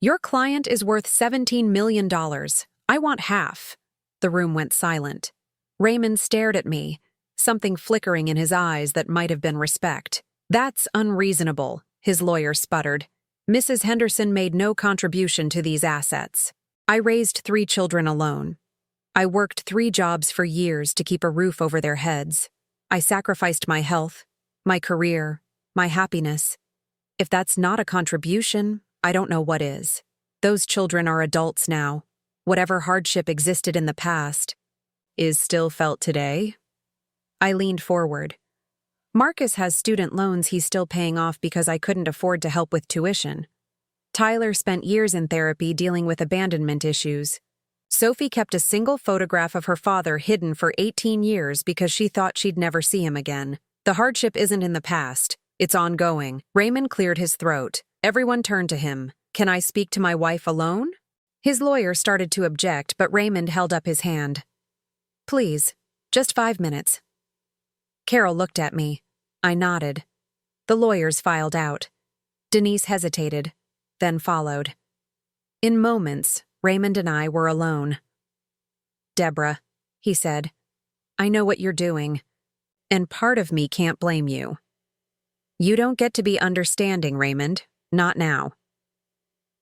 "Your client is worth $17 million. I want half." The room went silent. Raymond stared at me, something flickering in his eyes that might have been respect. "That's unreasonable," his lawyer sputtered. "Mrs. Henderson made no contribution to these assets. I raised 3 children alone. I worked 3 jobs for years to keep a roof over their heads. I sacrificed my health, my career, my happiness. If that's not a contribution, I don't know what is. Those children are adults now. Whatever hardship existed in the past is still felt today." I leaned forward. "Marcus has student loans he's still paying off because I couldn't afford to help with tuition. Tyler spent years in therapy dealing with abandonment issues. Sophie kept a single photograph of her father hidden for 18 years because she thought she'd never see him again. The hardship isn't in the past. It's ongoing." Raymond cleared his throat. Everyone turned to him. "Can I speak to my wife alone?" His lawyer started to object, but Raymond held up his hand. "Please, just 5 minutes." Carol looked at me. I nodded. The lawyers filed out. Denise hesitated, then followed. In moments, Raymond and I were alone. "Deborah," he said, "I know what you're doing, and part of me can't blame you. You don't get to be understanding, Raymond, not now."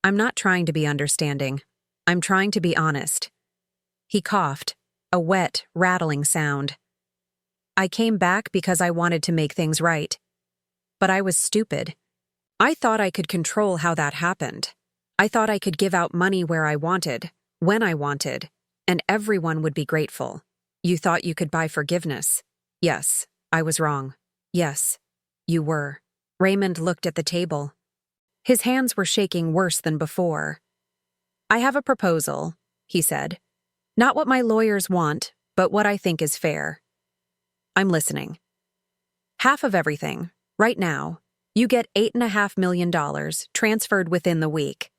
"I'm not trying to be understanding. I'm trying to be honest." He coughed, a wet, rattling sound. "I came back because I wanted to make things right. But I was stupid. I thought I could control how that happened. I thought I could give out money where I wanted, when I wanted, and everyone would be grateful. You thought you could buy forgiveness. Yes, I was wrong. Yes, you were." Raymond looked at the table. His hands were shaking worse than before. "I have a proposal," he said. "Not what my lawyers want, but what I think is fair." "I'm listening." "Half of everything, right now. You get $8.5 million transferred within the week.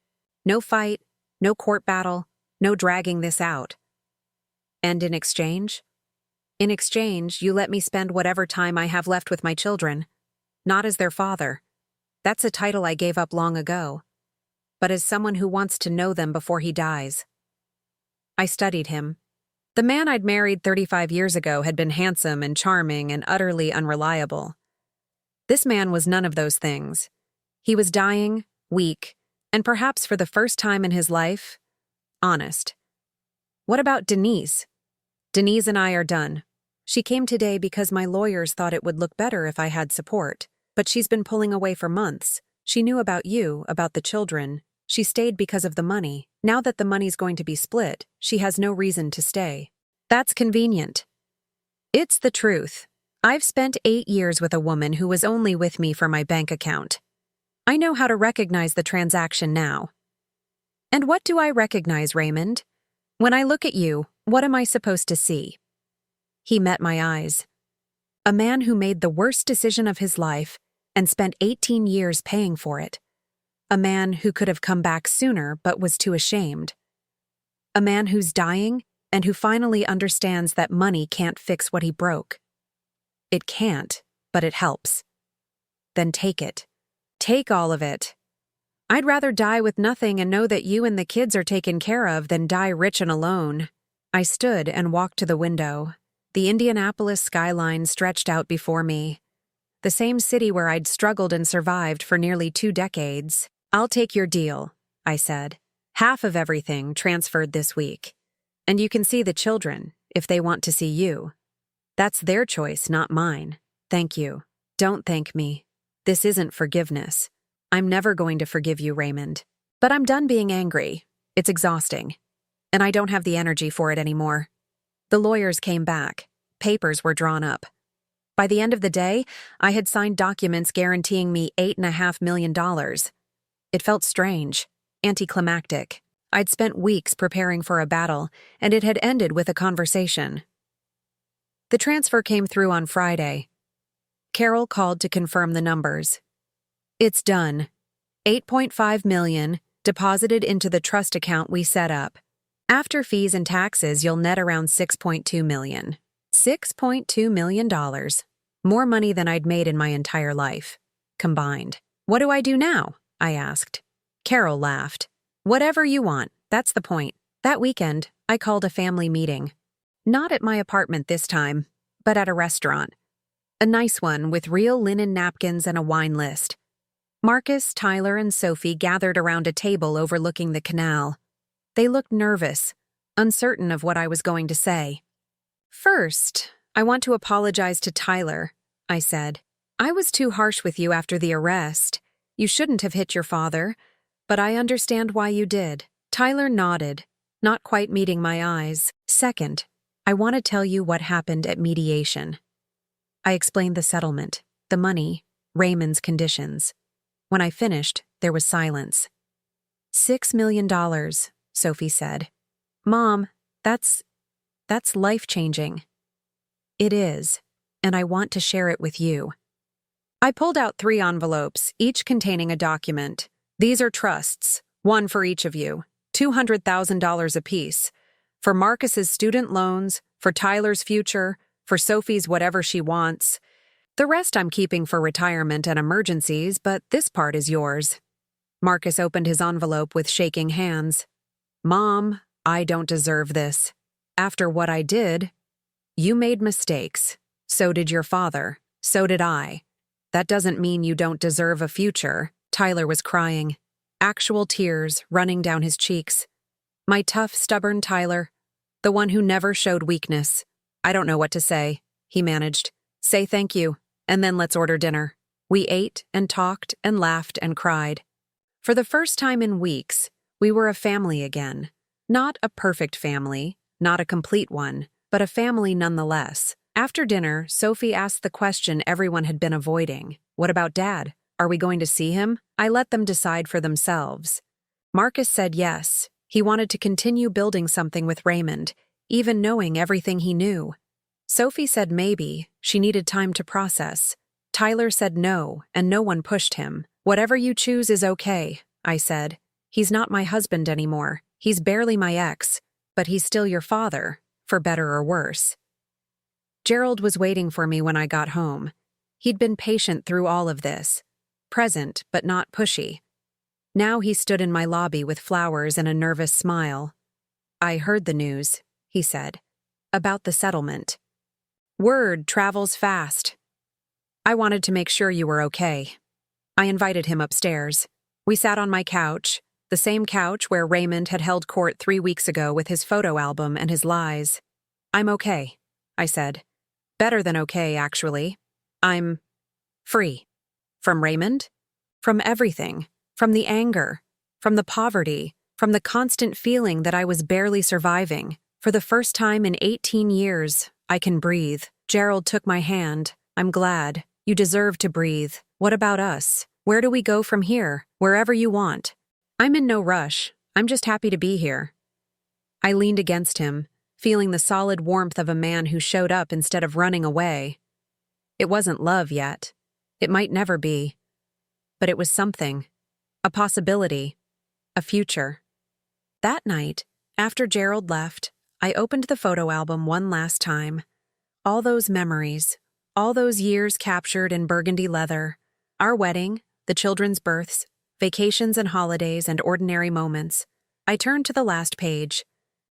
No fight, no court battle, no dragging this out." "And in exchange?" "In exchange, you let me spend whatever time I have left with my children. Not as their father. That's a title I gave up long ago. But as someone who wants to know them before he dies." I studied him. The man I'd married 35 years ago had been handsome and charming and utterly unreliable. This man was none of those things. He was dying, weak, and perhaps for the first time in his life, honest. "What about Denise?" "Denise and I are done. She came today because my lawyers thought it would look better if I had support, but she's been pulling away for months. She knew about you, about the children. She stayed because of the money. Now that the money's going to be split, she has no reason to stay." "That's convenient." "It's the truth. I've spent 8 years with a woman who was only with me for my bank account. I know how to recognize the transaction now." "And what do I recognize, Raymond? When I look at you, what am I supposed to see?" He met my eyes. A man who made the worst decision of his life and spent 18 years paying for it. A man who could have come back sooner but was too ashamed. A man who's dying and who finally understands that money can't fix what he broke. It can't, but it helps. Then take it. Take all of it. I'd rather die with nothing and know that you and the kids are taken care of than die rich and alone. I stood and walked to the window. The Indianapolis skyline stretched out before me. The same city where I'd struggled and survived for nearly 2 decades. "I'll take your deal," I said. "Half of everything transferred this week. And you can see the children, if they want to see you. That's their choice, not mine. Thank you. Don't thank me. This isn't forgiveness. I'm never going to forgive you, Raymond. But I'm done being angry. It's exhausting. And I don't have the energy for it anymore." The lawyers came back. Papers were drawn up. By the end of the day, I had signed documents guaranteeing me $8.5 million. It felt strange, anticlimactic. I'd spent weeks preparing for a battle, and it had ended with a conversation. The transfer came through on Friday. Carol called to confirm the numbers. It's done. $8.5 million, deposited into the trust account we set up. After fees and taxes, you'll net around $6.2 million. $6.2 million. More money than I'd made in my entire life, combined. What do I do now? I asked. Carol laughed. Whatever you want, that's the point. That weekend, I called a family meeting. Not at my apartment this time, but at a restaurant. A nice one with real linen napkins and a wine list. Marcus, Tyler, and Sophie gathered around a table overlooking the canal. They looked nervous, uncertain of what I was going to say. First, I want to apologize to Tyler, I said. I was too harsh with you after the arrest. You shouldn't have hit your father, but I understand why you did. Tyler nodded, not quite meeting my eyes. Second, I want to tell you what happened at mediation. I explained the settlement, the money, Raymond's conditions. When I finished, there was silence. $6 million, Sophie said. Mom, that's life-changing. It is, and I want to share it with you. I pulled out 3 envelopes, each containing a document. These are trusts, one for each of you, $200,000 apiece. For Marcus's student loans, for Tyler's future, for Sophie's whatever she wants. The rest I'm keeping for retirement and emergencies, but this part is yours. Marcus opened his envelope with shaking hands. Mom, I don't deserve this. After what I did, you made mistakes. So did your father. So did I. That doesn't mean you don't deserve a future. Tyler was crying, actual tears running down his cheeks. My tough, stubborn Tyler, the one who never showed weakness. I don't know what to say, he managed. Say thank you, and then let's order dinner. We ate and talked and laughed and cried. For the first time in weeks, we were a family again. Not a perfect family, not a complete one, but a family nonetheless. After dinner, Sophie asked the question everyone had been avoiding. What about Dad? Are we going to see him? I let them decide for themselves. Marcus said yes. He wanted to continue building something with Raymond, even knowing everything he knew. Sophie said maybe. She needed time to process. Tyler said no, and no one pushed him. Whatever you choose is okay, I said. He's not my husband anymore. He's barely my ex, but he's still your father, for better or worse. Gerald was waiting for me when I got home. He'd been patient through all of this, present but not pushy. Now he stood in my lobby with flowers and a nervous smile. I heard the news, he said, about the settlement. Word travels fast. I wanted to make sure you were okay. I invited him upstairs. We sat on my couch, the same couch where Raymond had held court 3 weeks ago with his photo album and his lies. I'm okay, I said. Better than okay, actually. I'm free. From Raymond? From everything. From the anger. From the poverty. From the constant feeling that I was barely surviving. For the first time in 18 years, I can breathe. Gerald took my hand. I'm glad. You deserve to breathe. What about us? Where do we go from here? Wherever you want. I'm in no rush. I'm just happy to be here. I leaned against him, feeling the solid warmth of a man who showed up instead of running away. It wasn't love yet. It might never be. But it was something. A possibility. A future. That night, after Gerald left, I opened the photo album one last time. All those memories, all those years captured in burgundy leather, our wedding, the children's births, vacations and holidays and ordinary moments. I turned to the last page.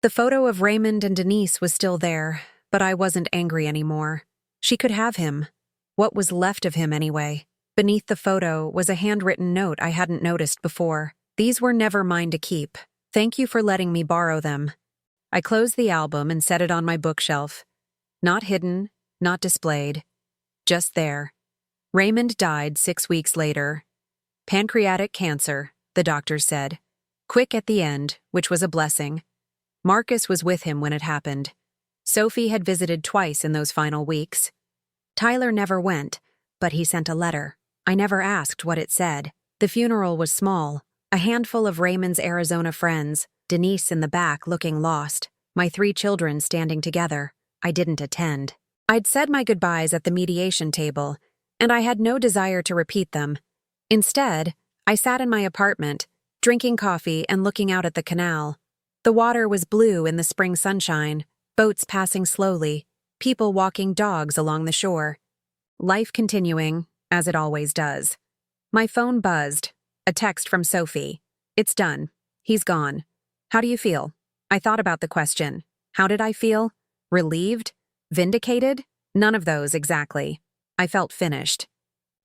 The photo of Raymond and Denise was still there, but I wasn't angry anymore. She could have him. What was left of him anyway? Beneath the photo was a handwritten note I hadn't noticed before. These were never mine to keep. Thank you for letting me borrow them. I closed the album and set it on my bookshelf. Not hidden, not displayed. Just there. Raymond died 6 weeks later. Pancreatic cancer, the doctor said. Quick at the end, which was a blessing. Marcus was with him when it happened. Sophie had visited twice in those final weeks. Tyler never went, but he sent a letter. I never asked what it said. The funeral was small. A handful of Raymond's Arizona friends, Denise in the back looking lost, my 3 children standing together. I didn't attend. I'd said my goodbyes at the mediation table, and I had no desire to repeat them. Instead, I sat in my apartment, drinking coffee and looking out at the canal. The water was blue in the spring sunshine, boats passing slowly, people walking dogs along the shore. Life continuing, as it always does. My phone buzzed. A text from Sophie. "It's done. He's gone. How do you feel?" I thought about the question. How did I feel? Relieved? Vindicated? None of those exactly. I felt finished.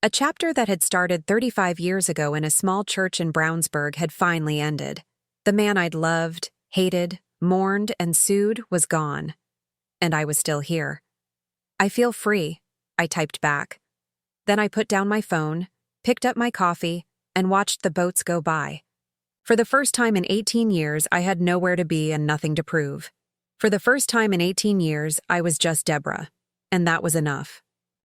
A chapter that had started 35 years ago in a small church in Brownsburg had finally ended. The man I'd loved, hated, mourned, and sued was gone. And I was still here. "I feel free," I typed back. Then I put down my phone, picked up my coffee, and watched the boats go by. For the first time in 18 years, I had nowhere to be and nothing to prove. For the first time in 18 years, I was just Deborah. And that was enough.